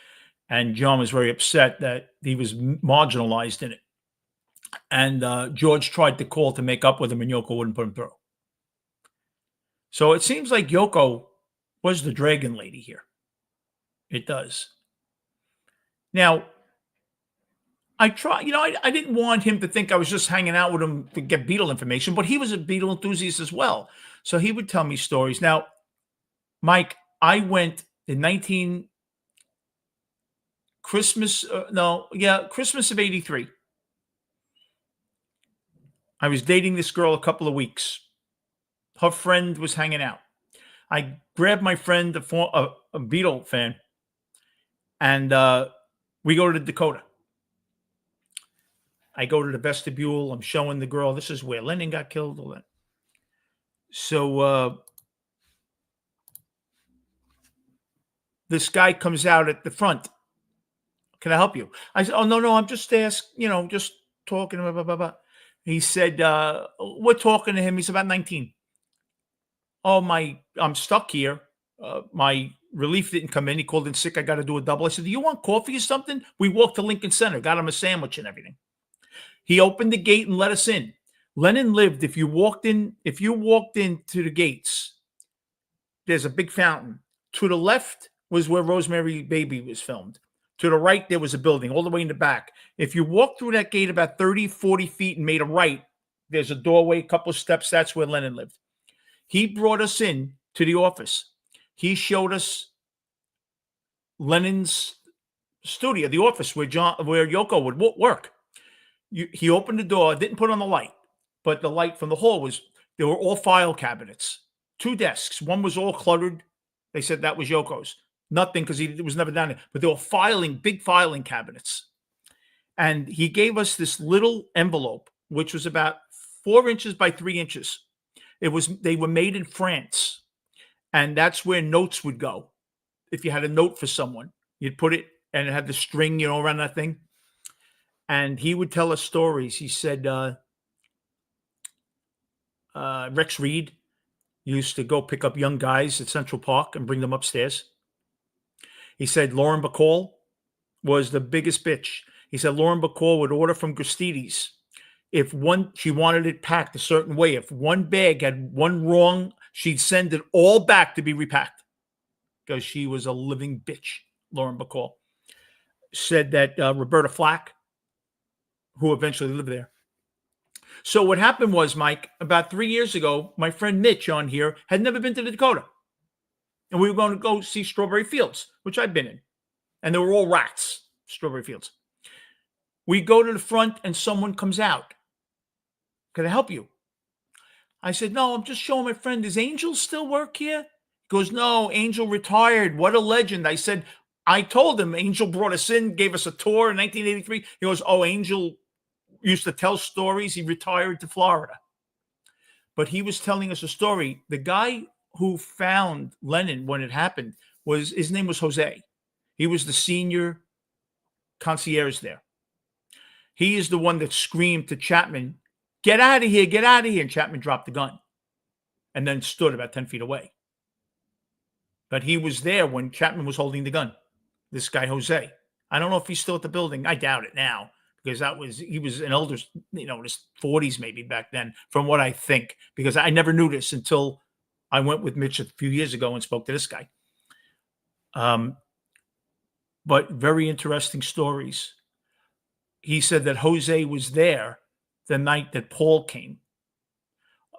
[SPEAKER 1] and John was very upset that he was marginalized in it. And George tried to call to make up with him and Yoko wouldn't put him through. So it seems like Yoko was the dragon lady here. It does. Now, I didn't want him to think I was just hanging out with him to get Beatle information, but he was a Beatle enthusiast as well. So he would tell me stories. Now, Mike, I went in Christmas of 83. I was dating this girl a couple of weeks. Her friend was hanging out. I grabbed my friend, a Beatle fan, and we go to the Dakota. I go to the vestibule. I'm showing the girl, this is where Lennon got killed. All that. So this guy comes out at the front. Can I help you? I said, oh, no, I'm just just talking. Blah, blah, blah, blah. He said, we're talking to him. He's about 19. Oh, I'm stuck here. My relief didn't come in. He called in sick. I got to do a double. I said, do you want coffee or something? We walked to Lincoln Center, got him a sandwich and everything. He opened the gate and let us in. Lennon lived, if you walked into the gates, there's a big fountain. To the left was where Rosemary Baby was filmed. To the right, there was a building all the way in the back. If you walk through that gate about 30, 40 feet and made a right, there's a doorway, a couple of steps. That's where Lennon lived. He brought us in to the office. He showed us Lennon's studio, the office where Yoko would work. He opened the door, didn't put on the light, but the light from the hall there were all file cabinets, 2 desks. One was all cluttered. They said that was Yoko's. Nothing, because he was never down there. But they were big filing cabinets. And he gave us this little envelope, which was about 4 inches by 3 inches. They were made in France. And that's where notes would go. If you had a note for someone, you'd put it, and it had the string, around that thing. And he would tell us stories. He said Rex Reed used to go pick up young guys at Central Park and bring them upstairs. He said Lauren Bacall was the biggest bitch. He said Lauren Bacall would order from Gristedes. She wanted it packed a certain way. If one bag had one wrong, she'd send it all back to be repacked because she was a living bitch, Lauren Bacall. Said that Roberta Flack, who eventually lived there. So what happened was, Mike, about 3 years ago, my friend Mitch on here had never been to the Dakota. And we were going to go see Strawberry Fields, which I've been in. And they were all rats, Strawberry Fields. We go to the front and someone comes out. Can I help you? I said, no, I'm just showing my friend. Does Angel still work here? He goes, no, Angel retired. What a legend. I said, I told him Angel brought us in, gave us a tour in 1983. He goes, oh, Angel used to tell stories. He retired to Florida. But he was telling us a story. The guy who found Lennon when it happened, his name was Jose. He was the senior concierge there. He is the one that screamed to Chapman, get out of here, get out of here. And Chapman dropped the gun and then stood about 10 feet away. But he was there when Chapman was holding the gun. This guy, Jose. I don't know if he's still at the building. I doubt it now because he was an elder, in his 40s maybe back then, from what I think, because I never knew this until I went with Mitch a few years ago and spoke to this guy. But very interesting stories. He said that Jose was there the night that Paul came.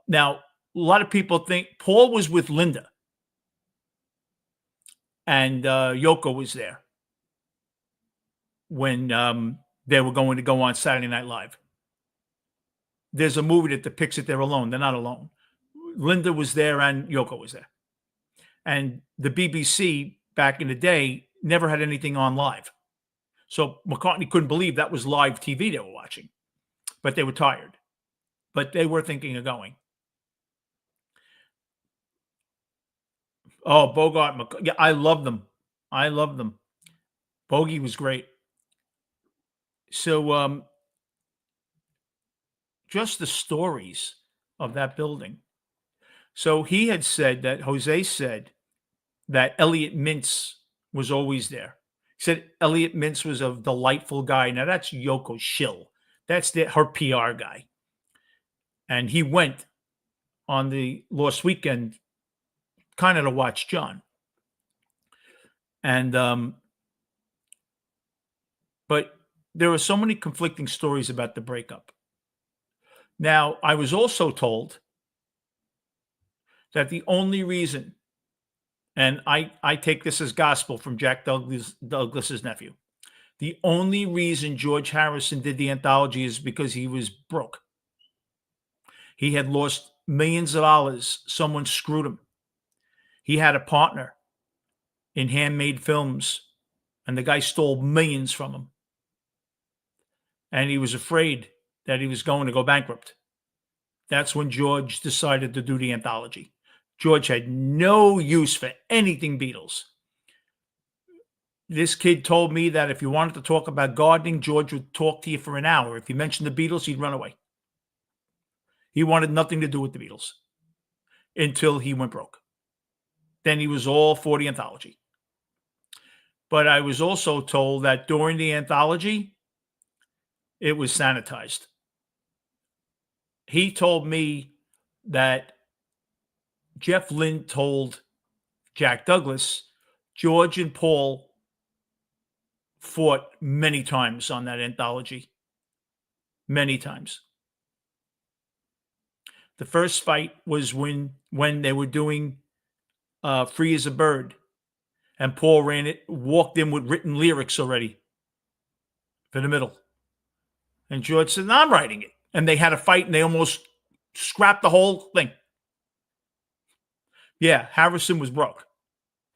[SPEAKER 1] Now, a lot of people think Paul was with Linda and Yoko was there when they were going to go on Saturday Night Live. There's a movie that depicts it. They're alone. They're not alone. Linda was there and Yoko was there. And the BBC back in the day never had anything on live. So McCartney couldn't believe that was live TV they were watching. But they were tired. But they were thinking of going. Oh, Bogart. Yeah, I love them. I love them. Bogey was great. So just the stories of that building. So he had said that Jose said that Elliot Mintz was always there. He said Elliot Mintz was a delightful guy. Now that's Yoko's shill. That's her PR guy. And he went on the Lost Weekend kind of to watch John. And but there are so many conflicting stories about the breakup. Now, I was also told that the only reason, and I take this as gospel from Jack Douglas's nephew, the only reason George Harrison did the anthology is because he was broke. He had lost millions of dollars. Someone screwed him. He had a partner in Handmade Films, and the guy stole millions from him. And he was afraid that he was going to go bankrupt. That's when George decided to do the anthology. George had no use for anything Beatles. This kid told me that if you wanted to talk about gardening, George would talk to you for an hour. If you mentioned the Beatles, he'd run away. He wanted nothing to do with the Beatles until he went broke. Then he was all for the anthology. But I was also told that during the anthology, it was sanitized. He told me that Jeff Lynne told Jack Douglas, George and Paul fought many times on that anthology. Many times. The first fight was when they were doing Free as a Bird. And Paul walked in with written lyrics already for the middle. And George said, no, I'm writing it. And they had a fight and they almost scrapped the whole thing. Yeah, Harrison was broke.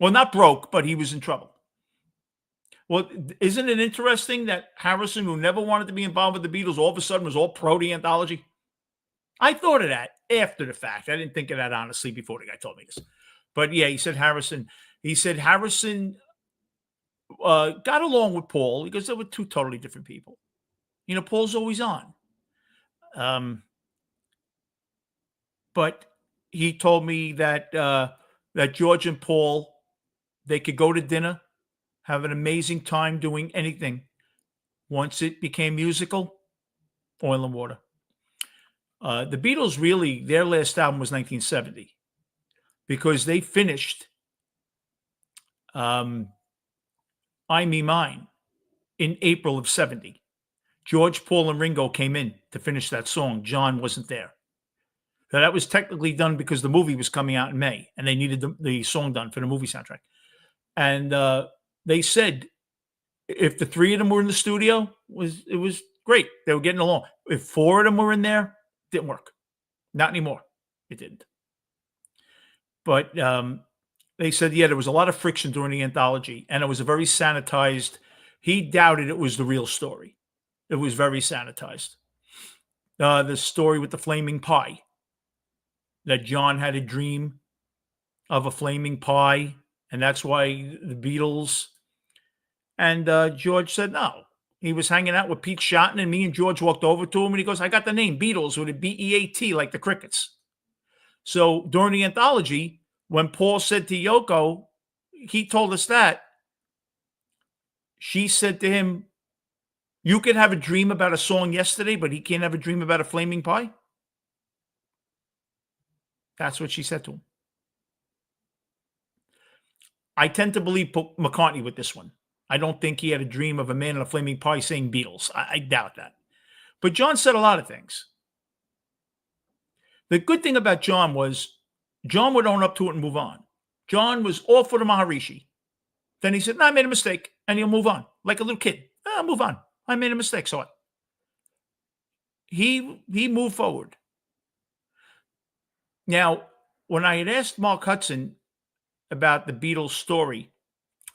[SPEAKER 1] Well, not broke, but he was in trouble. Well, isn't it interesting that Harrison, who never wanted to be involved with the Beatles, all of a sudden was all pro the anthology? I thought of that after the fact. I didn't think of that honestly before the guy told me this. But yeah, he said Harrison got along with Paul because they were two totally different people. Paul's always on. But he told me that that George and Paul, they could go to dinner, have an amazing time doing anything. Once it became musical, Oil and Water. The Beatles really, their last album was 1970 because they finished I Me Mine in April of 70. George, Paul, and Ringo came in to finish that song. John wasn't there. So that was technically done because the movie was coming out in May and they needed the song done for the movie soundtrack. And they said if the three of them were in the studio, it was great. They were getting along. If four of them were in there, it didn't work. Not anymore. It didn't. But they said, yeah, there was a lot of friction during the anthology and it was a very sanitized. He doubted it was the real story. It was very sanitized. The story with the flaming pie, that John had a dream of a flaming pie, and that's why the Beatles. And George said, no, He was hanging out with Pete Shotton, and me and George walked over to him, and he goes, "I got the name Beatles with a Beat, like the Crickets." So during the anthology, when Paul said to Yoko, he told us that, she said to him, "You could have a dream about a song yesterday, but he can't have a dream about a flaming pie." That's what she said to him. I tend to believe McCartney with this one. I don't think he had a dream of a man in a flaming pie saying Beatles. I doubt that. But John said a lot of things. The good thing about John was John would own up to it and move on. John was all for the Maharishi. Then he said, "No, I made a mistake," and he'll move on like a little kid. I'll move on. I made a mistake. So what? He moved forward. Now, when I had asked Mark Hudson about the Beatles story,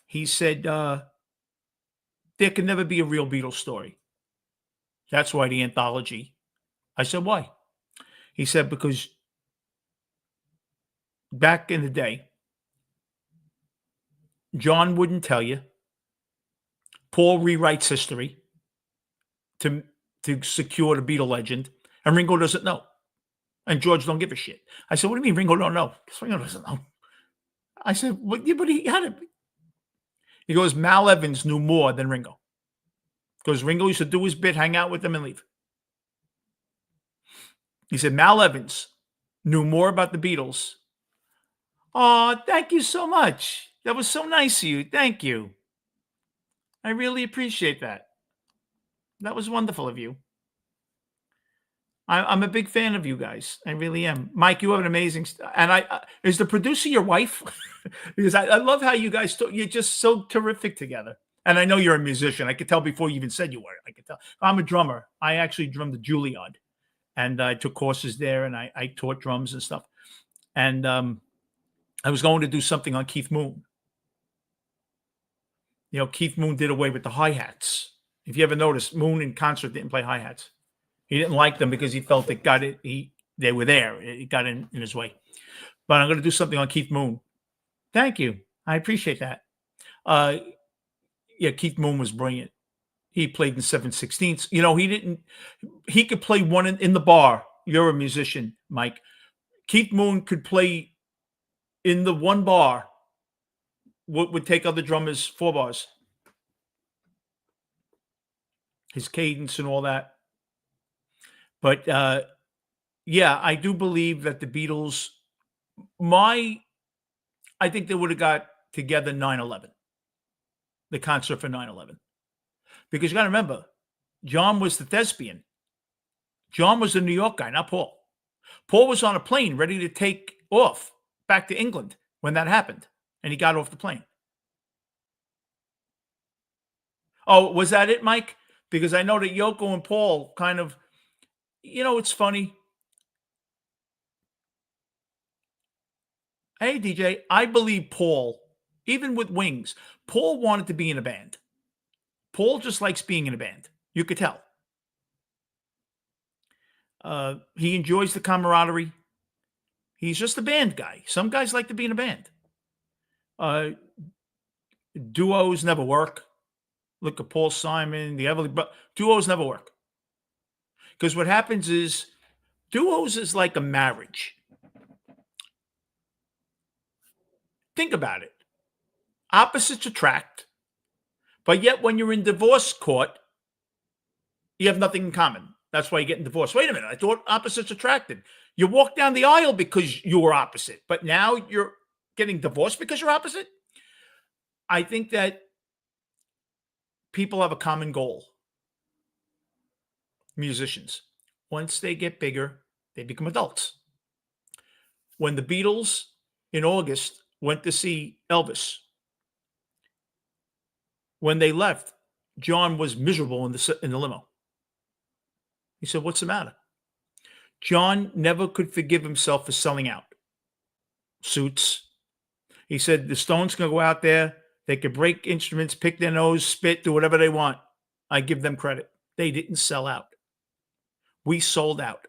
[SPEAKER 1] he said, there can never be a real Beatles story. That's why the anthology. I said, why? He said, because back in the day, John wouldn't tell you. Paul rewrites history to secure the Beatle legend, and Ringo doesn't know. And George don't give a shit. I said, what do you mean Ringo don't know? Ringo doesn't know. I said, well, yeah, but he had it. He goes, Mal Evans knew more than Ringo. Because Ringo used to do his bit, hang out with them, and leave. He said, Mal Evans knew more about the Beatles. Oh, thank you so much. That was so nice of you. Thank you. I really appreciate that. That was wonderful of you. I'm a big fan of you guys. I really am. Mike, you have an amazing... And is the producer your wife? Because I love how you guys... You're just so terrific together. And I know you're a musician. I could tell before you even said you were. I could tell. I'm a drummer. I actually drummed the Juilliard. And I took courses there, and I taught drums and stuff. And I was going to do something on Keith Moon. You know, Keith Moon did away with the hi-hats. If you ever noticed, Moon in concert didn't play hi-hats. He didn't like them because he felt it got it. They were there. It got in his way. But I'm going to do something on Keith Moon. Thank you. I appreciate that. Yeah, Keith Moon was brilliant. He played in 7/16. You know, he could play one in the bar. You're a musician, Mike. Keith Moon could play in the one bar. Would take other drummers 4 bars. His cadence and all that. But yeah, I do believe that the Beatles, I think they would have got together 9/11, the concert for 9/11. Because you got to remember, John was the thespian. John was the New York guy, not Paul. Paul was on a plane ready to take off back to England when that happened, and he got off the plane. Oh, was that it, Mike? Because I know that Yoko and Paul kind of, you know, it's funny. Hey, DJ, I believe Paul, even with Wings, Paul wanted to be in a band. Paul just likes being in a band. You could tell. He enjoys the camaraderie. He's just a band guy. Some guys like to be in a band. Duos never work. Look at Paul Simon, the Everly, but duos never work. Because what happens is duos is like a marriage. Think about it. Opposites attract, but yet when you're in divorce court, you have nothing in common. That's why you're getting divorced. Wait a minute. I thought opposites attracted. You walk down the aisle because you were opposite, but now you're getting divorced because you're opposite. I think that people have a common goal. Musicians, once they get bigger, they become adults. When the Beatles in August went to see Elvis, when they left, John was miserable in the limo. He said, "What's the matter?" John never could forgive himself for selling out. Suits. He said, the Stones can go out there. They could break instruments, pick their nose, spit, do whatever they want. I give them credit. They didn't sell out. We sold out.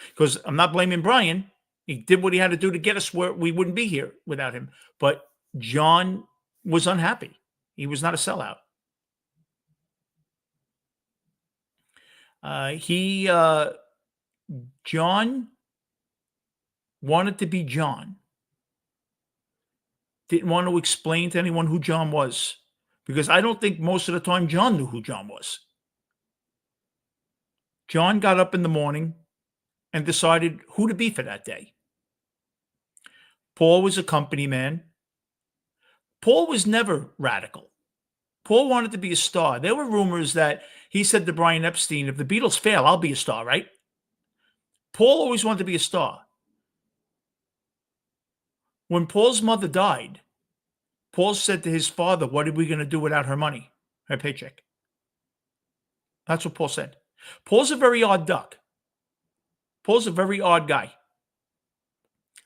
[SPEAKER 1] Because I'm not blaming Brian. He did what he had to do to get us where we wouldn't be here without him. But John was unhappy. He was not a sellout. John wanted to be John. Didn't want to explain to anyone who John was, because I don't think most of the time John knew who John was. John got up in the morning and decided who to be for that day. Paul was a company man. Paul was never radical. Paul wanted to be a star. There were rumors that he said to Brian Epstein, if the Beatles fail, I'll be a star, right? Paul always wanted to be a star. When Paul's mother died, Paul said to his father, what are we going to do without her money, her paycheck? That's what Paul said. Paul's a very odd duck. Paul's a very odd guy.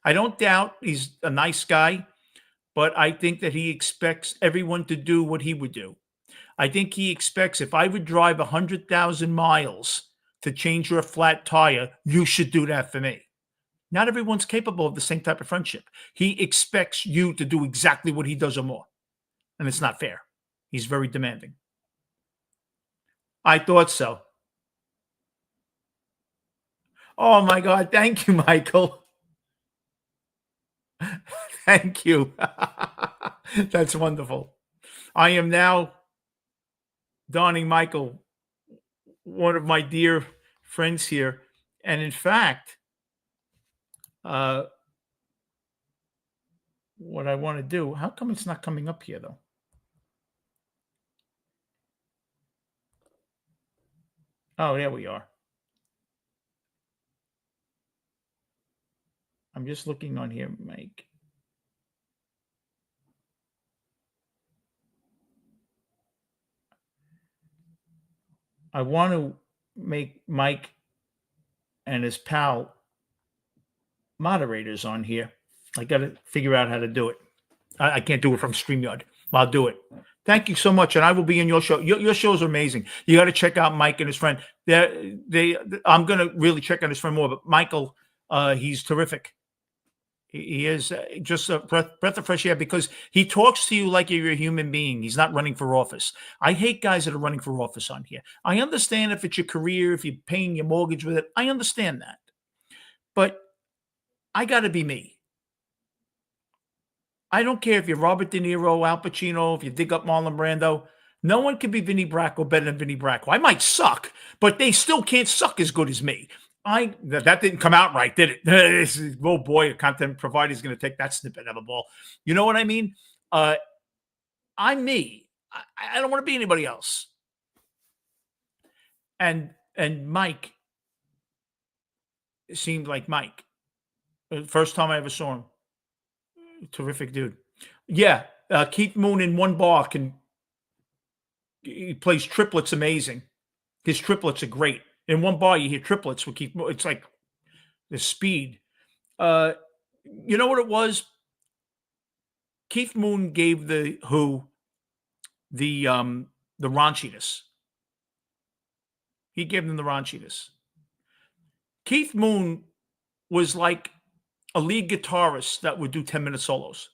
[SPEAKER 1] I don't doubt he's a nice guy, but I think that he expects everyone to do what he would do. I think he expects if I would drive 100,000 miles to change your flat tire, you should do that for me. Not everyone's capable of the same type of friendship. He expects you to do exactly what he does or more. And it's not fair. He's very demanding. I thought so. Oh my God. Thank you, Michael. Thank you. That's wonderful. I am now donning Michael, one of my dear friends here. And in fact, what I want to do, how come it's not coming up here though? Oh, there we are. I'm just looking on here, Mike. I want to make Mike and his pal moderators on here. I got to figure out how to do it. I can't do it from StreamYard. I'll do it. Thank you so much, and I will be in your show. Your shows are amazing. You got to check out Mike and his friend. I'm going to really check out his friend more, but Michael, he's terrific. He is just a breath of fresh air because he talks to you like you're a human being. He's not running for office. I hate guys that are running for office on here. I understand if it's your career, if you're paying your mortgage with it. I understand that. But I got to be me. I don't care if you're Robert De Niro, Al Pacino, if you dig up Marlon Brando. No one can be Vinnie Bracco better than Vinnie Bracco. I might suck, but they still can't suck as good as me. That didn't come out right, did it? Oh boy, a content provider is going to take that snippet of a ball. You know what I mean? I'm me. I don't want to be anybody else. And Mike seemed like Mike. First time I ever saw him. Terrific dude. Yeah, Keith Moon in one bar he plays triplets amazing. His triplets are great. In one bar, you hear triplets with Keith Moon. It's like the speed. You know what it was? Keith Moon gave the Who the raunchiness. He gave them the raunchiness. Keith Moon was like a lead guitarist that would do 10-minute solos.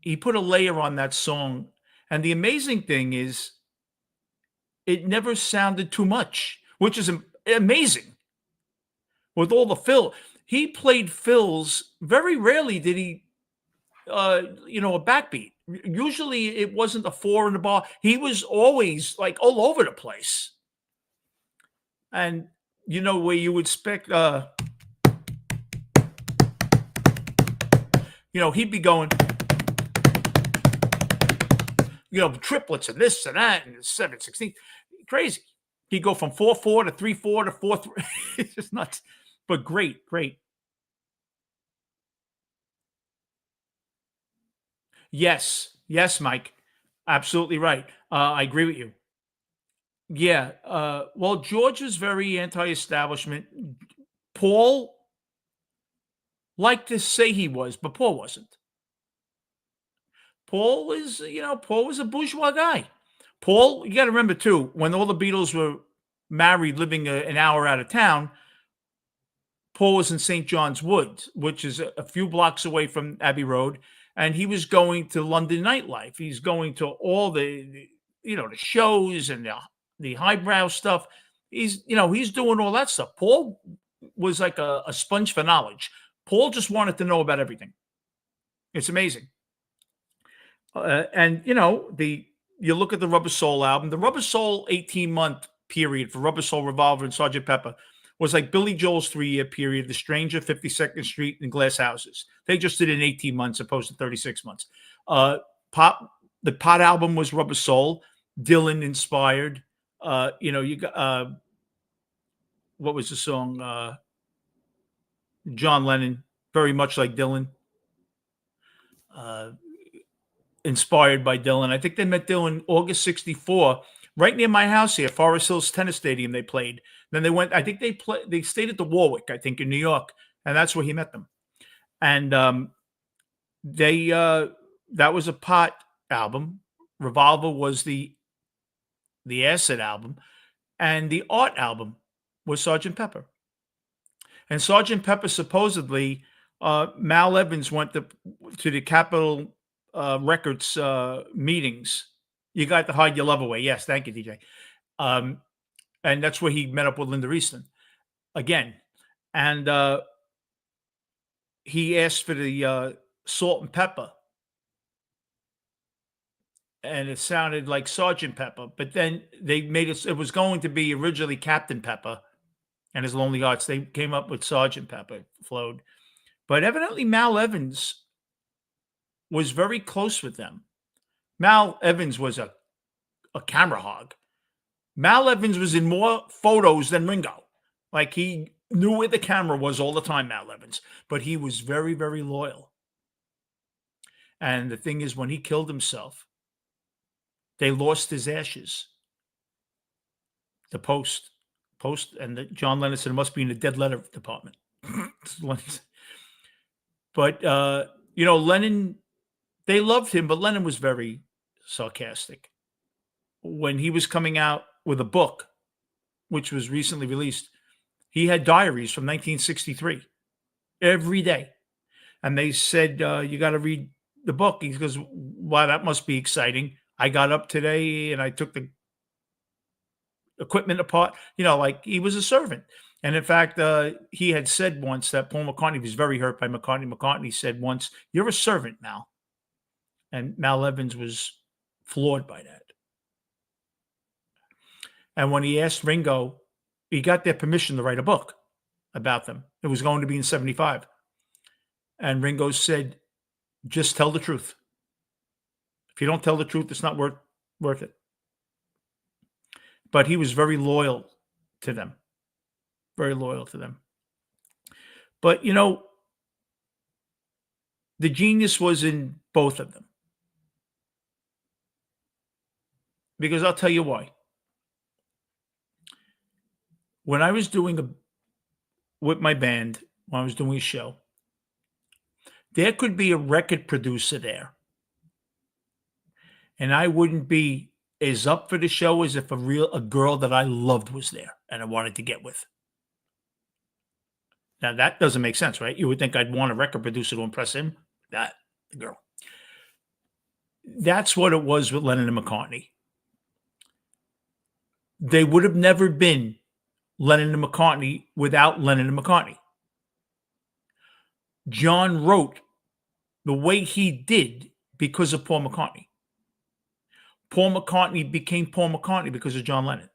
[SPEAKER 1] He put a layer on that song. And the amazing thing is, it never sounded too much, which is amazing. With all the fill, he played fills. Very rarely did he, a backbeat. Usually it wasn't a 4 in the bar. He was always like all over the place. And, where you would expect, he'd be going, triplets and this and that and 7/16. Crazy. He'd go from 4/4 to 3/4 to 4/3. It's just nuts. But great. Yes, Mike. Absolutely right. I agree with you. Yeah. Well, George was very anti-establishment. Paul liked to say he was, but Paul wasn't. Paul was a bourgeois guy. Paul, you got to remember too, when all the Beatles were married, living an hour out of town, Paul was in St. John's Wood, which is a few blocks away from Abbey Road, and he was going to London nightlife. He's going to all the shows and the highbrow stuff. He's doing all that stuff. Paul was like a sponge for knowledge. Paul just wanted to know about everything. It's amazing. And you look at the Rubber Soul album. The Rubber Soul 18-month period for Rubber Soul, Revolver, and Sgt. Pepper was like Billy Joel's 3-year period, The Stranger, 52nd Street, and Glass Houses. They just did it in 18 months opposed to 36 months. The Pot album was Rubber Soul, Dylan inspired. You got what was the song? John Lennon, very much like Dylan. Inspired by Dylan. I think they met Dylan August 64, right near my house here, Forest Hills Tennis Stadium. They played. Then they went, I think they stayed at the Warwick, I think, in New York, and that's where he met them. And that was a Pot album. Revolver was the Acid album, and the Art album was Sgt. Pepper. And Sgt. Pepper, supposedly, Mal Evans went to the Capitol Records meetings. You got to hide your love away. Yes, thank you, DJ. And that's where he met up with Linda Easton again. And he asked for the Salt and Pepper. And it sounded like Sgt. Pepper. But then they made it was going to be originally Captain Pepper and His Lonely Hearts. They came up with Sgt. Pepper, flowed. But evidently Mal Evans was very close with them. Mal Evans was a camera hog. Mal Evans was in more photos than Ringo. Like, he knew where the camera was all the time, Mal Evans. But he was very, very loyal. And the thing is, when he killed himself, they lost his ashes. The Post, and John Lennon said it must be in the dead letter department. But, Lennon, they loved him, but Lennon was very sarcastic. When he was coming out with a book, which was recently released, he had diaries from 1963 every day. And they said, you got to read the book. He goes, wow, that must be exciting. I got up today and I took the equipment apart, like he was a servant. And in fact, he had said once that Paul McCartney was very hurt by McCartney. McCartney said once, "You're a servant, Mal." And Mal Evans was floored by that. And when he asked Ringo, he got their permission to write a book about them. It was going to be in 75. And Ringo said, just tell the truth. If you don't tell the truth, it's not worth it. But he was very loyal to them. Very loyal to them. But, the genius was in both of them. Because I'll tell you why. When I was doing with my band, when I was doing a show, there could be a record producer there. And I wouldn't be as up for the show as if a girl that I loved was there and I wanted to get with. Now, that doesn't make sense, right? You would think I'd want a record producer to impress him. The girl. That's what it was with Lennon and McCartney. They would have never been Lennon and McCartney without Lennon and McCartney. John wrote the way he did because of Paul McCartney. Paul McCartney became Paul McCartney because of John Lennon.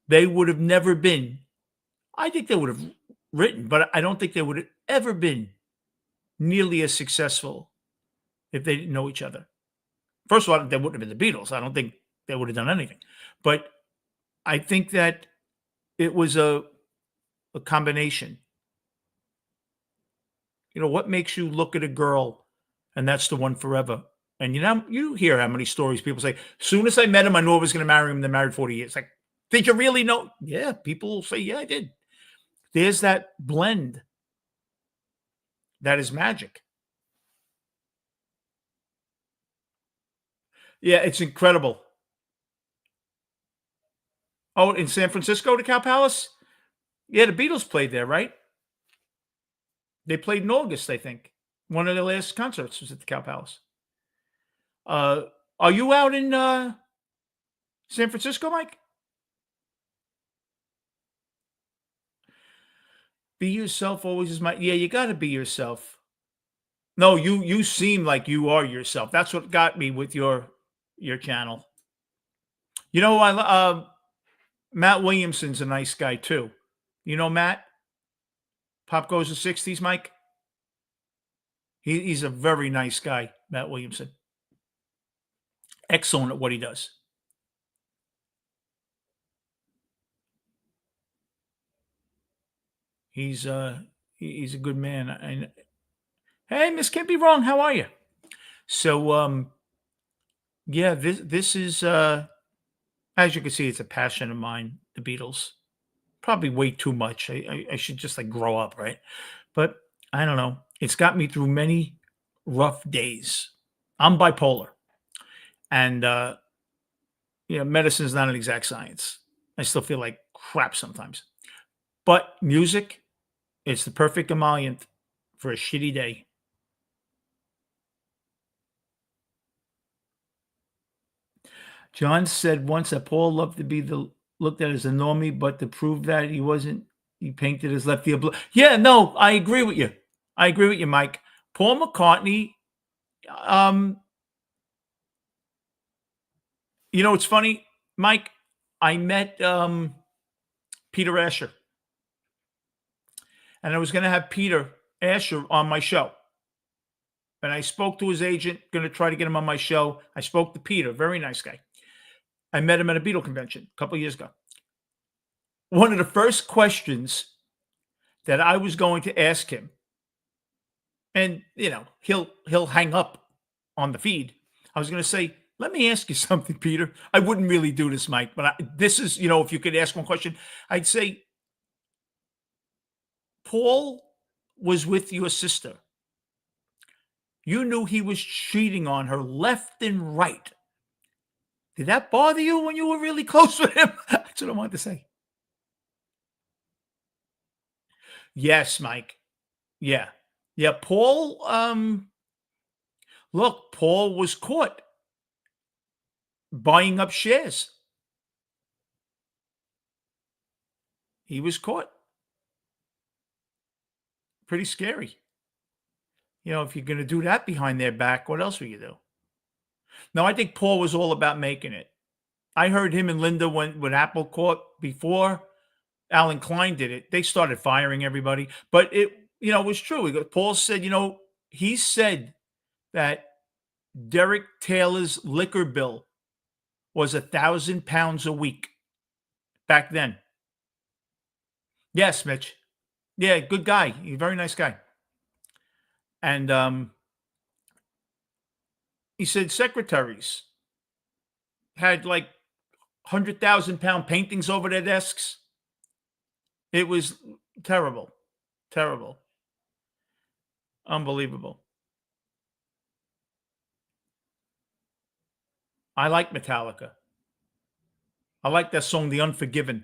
[SPEAKER 1] They would have never been, I think they would have written, but I don't think they would have ever been nearly as successful if they didn't know each other. First of all, they wouldn't have been the Beatles. I don't think they would have done anything. But I think that it was a combination. What makes you look at a girl and that's the one forever? And you hear how many stories people say, soon as I met him, I knew I was going to marry him. They're married 40 years. Like, did you really know? Yeah, people will say, yeah, I did. There's that blend that is magic. Yeah, it's incredible. Oh, in San Francisco, the Cow Palace? Yeah, the Beatles played there, right? They played in August, I think. One of their last concerts was at the Cow Palace. Are you out in San Francisco, Mike? Be yourself always is my yeah, you gotta be yourself. No, you seem like you are yourself. That's what got me with your channel. You know, Matt Williamson's a nice guy too. You know Matt? Pop Goes the 60s, Mike? He's a very nice guy, Matt Williamson. Excellent at what he does. He's he's a good man. And hey, Miss Can't Be Wrong, how are you? So yeah, this is as you can see, it's a passion of mine, the Beatles. Probably way too much. I should just like grow up, right? But I don't know. It's got me through many rough days. I'm bipolar. And medicine is not an exact science. I still feel like crap sometimes. But music, it's the perfect emollient for a shitty day. John said once that Paul loved to be looked at as a normie, but to prove that he wasn't, he painted his left ear blue. Yeah, no, I agree with you. I agree with you, Mike. Paul McCartney, um, it's funny, Mike. I met Peter Asher, and I was going to have Peter Asher on my show. And I spoke to his agent, going to try to get him on my show. I spoke to Peter, very nice guy. I met him at a Beatle convention a couple of years ago. One of the first questions that I was going to ask him, and he'll hang up on the feed. I was going to say, let me ask you something, Peter. I wouldn't really do this, Mike, but this is, if you could ask one question, I'd say, Paul was with your sister. You knew he was cheating on her left and right. Did that bother you when you were really close with him? That's what I wanted to say. Yes, Mike. Yeah. Yeah, Paul, look, Paul was caught buying up shares. He was caught. Pretty scary. If you're going to do that behind their back, what else will you do? No, I think Paul was all about making it. I heard him and Linda when Apple caught before Alan Klein did it. They started firing everybody, but it was true. Paul said, he said that Derek Taylor's liquor bill was £1,000 a week back then. Yes, Mitch. Yeah, good guy. He's a very nice guy. And he said secretaries had like 100,000-pound paintings over their desks. It was terrible. Terrible. Unbelievable. I like Metallica. I like that song, The Unforgiven.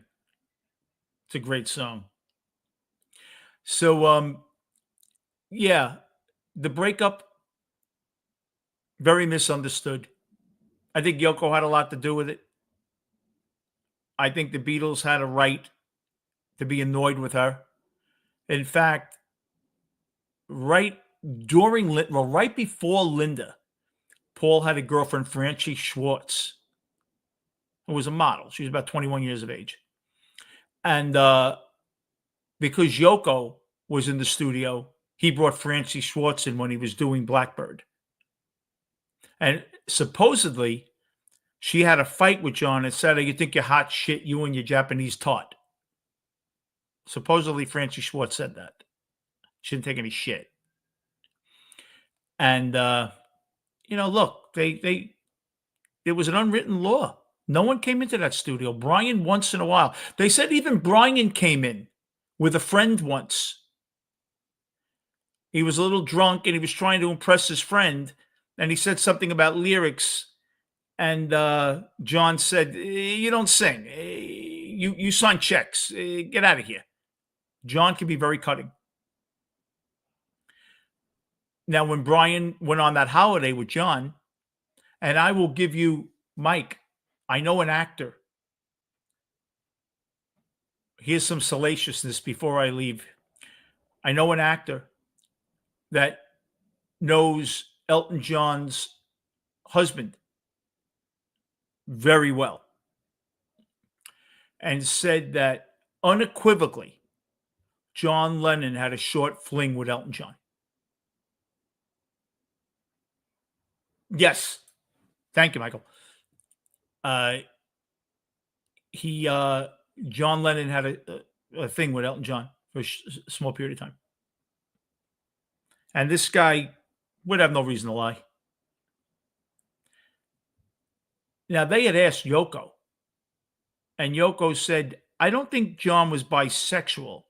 [SPEAKER 1] It's a great song. So, yeah, the breakup, very misunderstood. I think Yoko had a lot to do with it. I think the Beatles had a right to be annoyed with her. In fact, right before Linda, Paul had a girlfriend, Francie Schwartz, who was a model. She was about 21 years of age. And because Yoko was in the studio, he brought Francie Schwartz in when he was doing Blackbird. And supposedly, she had a fight with John and said, you think you're hot shit, you and your Japanese tart. Supposedly, Francie Schwartz said that. She didn't take any shit. And, look, there was an unwritten law. No one came into that studio. Brian once in a while. They said even Brian came in with a friend once. He was a little drunk and he was trying to impress his friend. And he said something about lyrics. And John said, you don't sing. You sign checks. Get out of here. John can be very cutting. Now, when Brian went on that holiday with John, and I will give you, Mike, I know an actor. Here's some salaciousness before I leave. I know an actor that knows Elton John's husband very well and said that unequivocally John Lennon had a short fling with Elton John. Yes. Thank you, Michael. Uh, he John Lennon had a thing with Elton John for a small period of time. And this guy would have no reason to lie. Now, they had asked Yoko, and Yoko said, I don't think John was bisexual,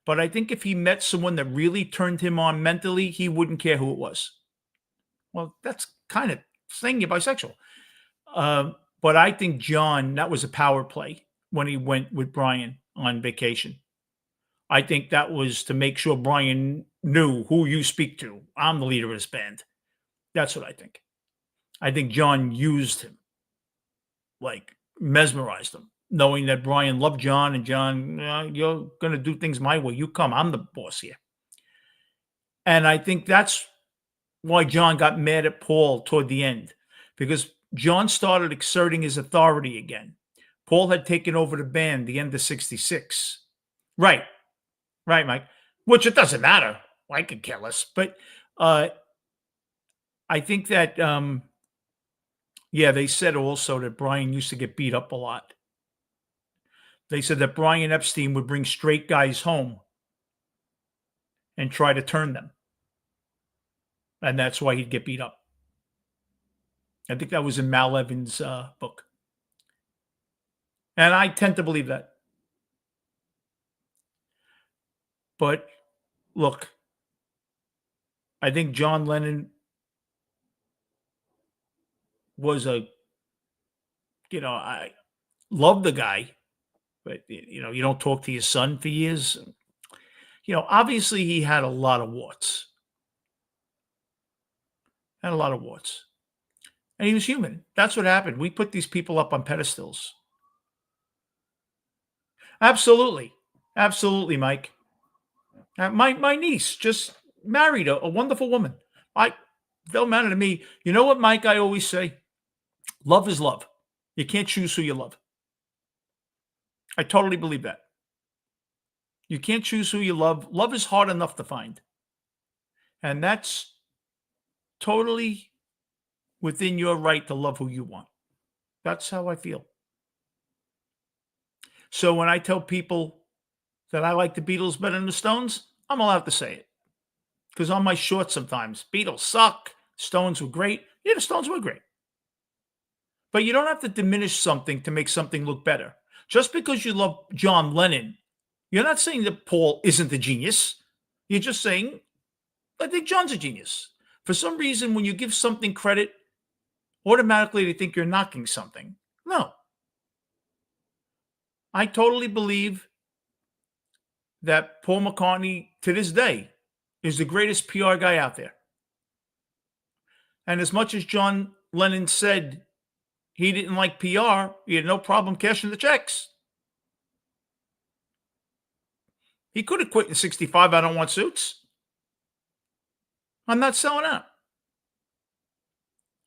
[SPEAKER 1] but I think if he met someone that really turned him on mentally, he wouldn't care who it was. Well, that's kind of saying you're bisexual. But I think John, that was a power play when he went with Brian on vacation. I think that was to make sure Brian knew who you speak to. I'm the leader of this band. That's what I think. I think John used him, like mesmerized him, knowing that Brian loved John and John, you're going to do things my way. You come. I'm the boss here. And I think that's why John got mad at Paul toward the end, because John started exerting his authority again. Paul had taken over the band the end of 66. Right, Mike. Which it doesn't matter. I could care less. But I think that, they said also that Brian used to get beat up a lot. They said that Brian Epstein would bring straight guys home and try to turn them. And that's why he'd get beat up. I think that was in Mal Evans' book. And I tend to believe that. But look, I think John Lennon was I love the guy, but you don't talk to your son for years. Obviously he had a lot of warts. And he was human. That's what happened. We put these people up on pedestals. Absolutely. Absolutely, Mike. My niece just married a wonderful woman. Don't matter to me. You know what, Mike, I always say? Love is love. You can't choose who you love. I totally believe that. You can't choose who you love. Love is hard enough to find. And that's totally within your right to love who you want. That's how I feel. So when I tell people that I like the Beatles better than the Stones, I'm allowed to say it. Because on my shorts sometimes, Beatles suck, Stones were great. Yeah, the Stones were great. But you don't have to diminish something to make something look better. Just because you love John Lennon, you're not saying that Paul isn't a genius. You're just saying, I think John's a genius. For some reason, when you give something credit, automatically they think you're knocking something. No. I totally believe that Paul McCartney, to this day, is the greatest PR guy out there. And as much as John Lennon said he didn't like PR, he had no problem cashing the checks. He could have quit in 65, I don't want suits. I'm not selling out.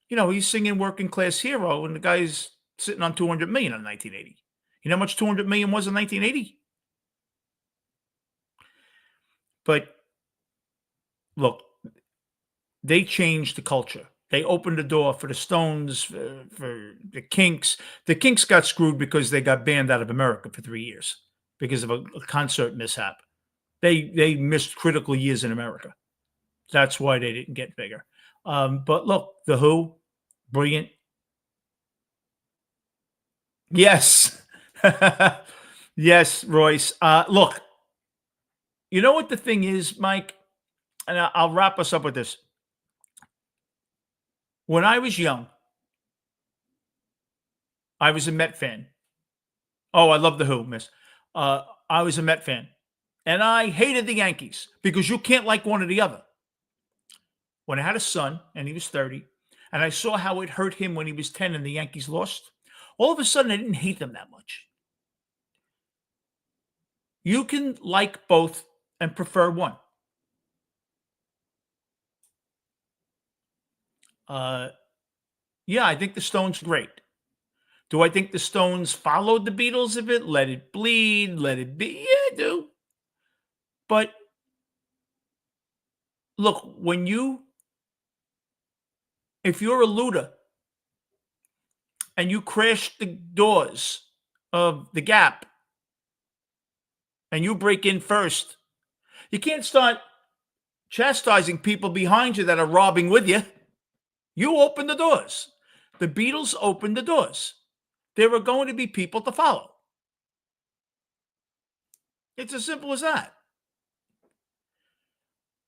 [SPEAKER 1] He's singing Working Class Hero, and the guy's sitting on 200 million in 1980. You know how much 200 million was in 1980? But look, they changed the culture. They opened the door for the Stones, for the Kinks. The Kinks got screwed because they got banned out of America for 3 years because of a concert mishap. They missed critical years in America. That's why they didn't get bigger. But look, The Who, brilliant. Yes. Yes, Royce. Look, you know what the thing is, Mike? And I'll wrap us up with this. When I was young, I was a Met fan. Oh, I love The Who, miss. I was a Met fan. And I hated the Yankees because you can't like one or the other. When I had a son and he was 30, and I saw how it hurt him when he was 10 and the Yankees lost, all of a sudden I didn't hate them that much. You can like both and prefer one. Yeah, I think the Stones great. Do I think the Stones followed the Beatles a bit? Let it bleed, let it be. Yeah, I do. But look, if you're a looter and you crash the doors of the Gap and you break in first, you can't start chastising people behind you that are robbing with you. You open the doors. The Beatles opened the doors. There are going to be people to follow. It's as simple as that.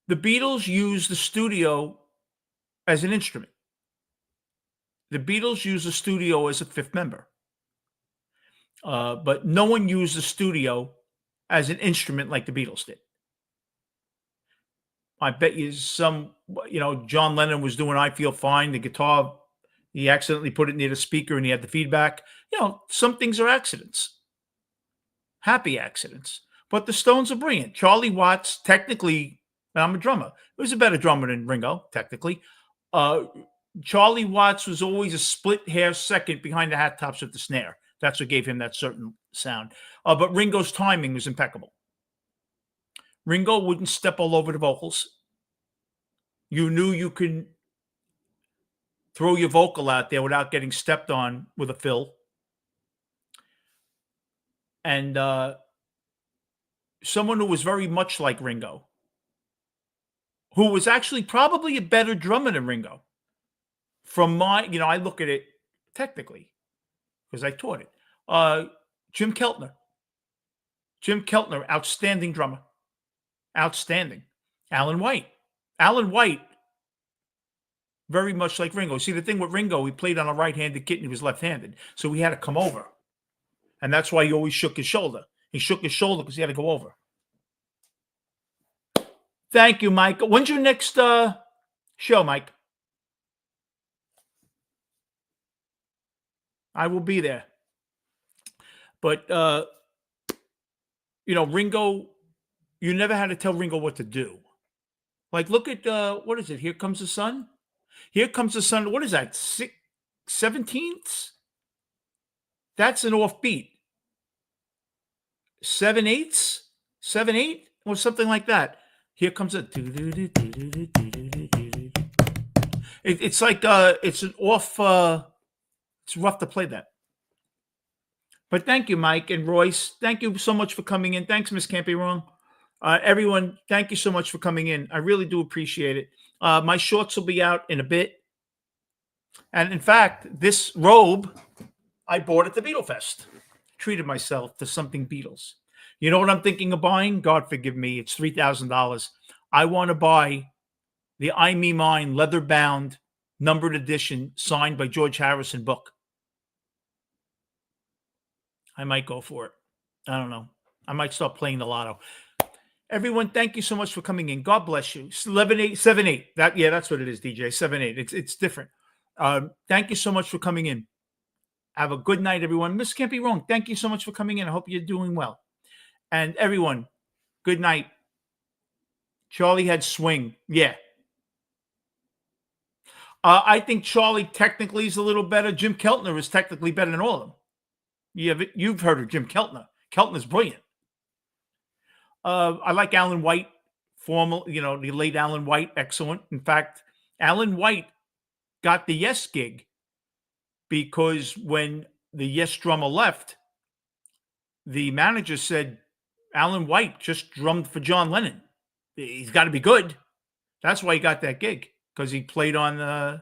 [SPEAKER 1] The Beatles used the studio as an instrument. The Beatles used the studio as a fifth member. But no one used the studio as an instrument like the Beatles did. I bet you John Lennon was doing I Feel Fine, the guitar, he accidentally put it near the speaker and he had the feedback. Some things are accidents, happy accidents. But the Stones are brilliant. Charlie Watts, technically, and I'm a drummer, he was a better drummer than Ringo, technically. Charlie Watts was always a split hair second behind the hat tops with the snare. That's what gave him that certain sound. But Ringo's timing was impeccable. Ringo wouldn't step all over the vocals. You knew you could throw your vocal out there without getting stepped on with a fill. And someone who was very much like Ringo, who was actually probably a better drummer than Ringo. From my, I look at it technically because I taught it. Jim Keltner. Jim Keltner, outstanding drummer. Outstanding. Alan White. Alan White, very much like Ringo. See, the thing with Ringo, he played on a right-handed kit and he was left-handed. So he had to come over. And that's why he always shook his shoulder. He shook his shoulder because he had to go over. Thank you, Mike. When's your next show, Mike? I will be there. But, Ringo, you never had to tell Ringo what to do. Like, look at, what is it? Here Comes the Sun? Here Comes the Sun. What is that? 17ths? That's an offbeat. 7/8? 7/8? Or something like that. Here comes a. It's like, it's an off, it's rough to play that. But thank you, Mike and Royce. Thank you so much for coming in. Thanks, Miss Can't Be Wrong. Everyone, thank you so much for coming in. I really do appreciate it. My shorts will be out in a bit. And in fact, this robe I bought at the Beatle Fest. Treated myself to something Beatles. You know what I'm thinking of buying? God forgive me. It's $3,000. I want to buy the I Me Mine leather-bound numbered edition signed by George Harrison book. I might go for it. I don't know. I might start playing the lotto. Everyone, thank you so much for coming in. God bless you. 7/8. That's what it is, DJ. 7/8. It's different. Thank you so much for coming in. Have a good night, everyone. Miss Can't Be Wrong. Thank you so much for coming in. I hope you're doing well. And everyone, good night. Charlie had swing. Yeah. I think Charlie technically is a little better. Jim Keltner is technically better than all of them. You've heard of Jim Keltner. Keltner's brilliant. I like Alan White, the late Alan White, excellent. In fact, Alan White got the Yes gig because when the Yes drummer left, the manager said, Alan White just drummed for John Lennon. He's got to be good. That's why he got that gig, because he played on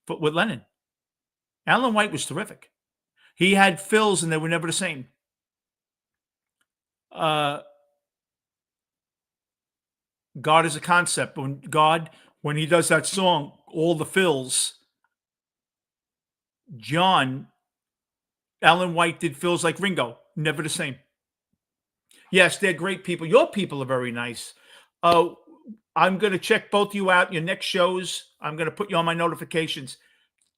[SPEAKER 1] with Lennon. Alan White was terrific. He had fills and they were never the same. God is a concept. When he does that song, all the fills, Alan White did fills like Ringo, never the same. Yes, they're great people. Your people are very nice. I'm going to check both of you out. Your next shows, I'm going to put you on my notifications.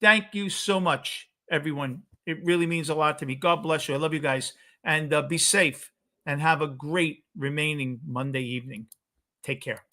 [SPEAKER 1] Thank you so much, everyone. It really means a lot to me. God bless you. I love you guys. And be safe and have a great remaining Monday evening. Take care.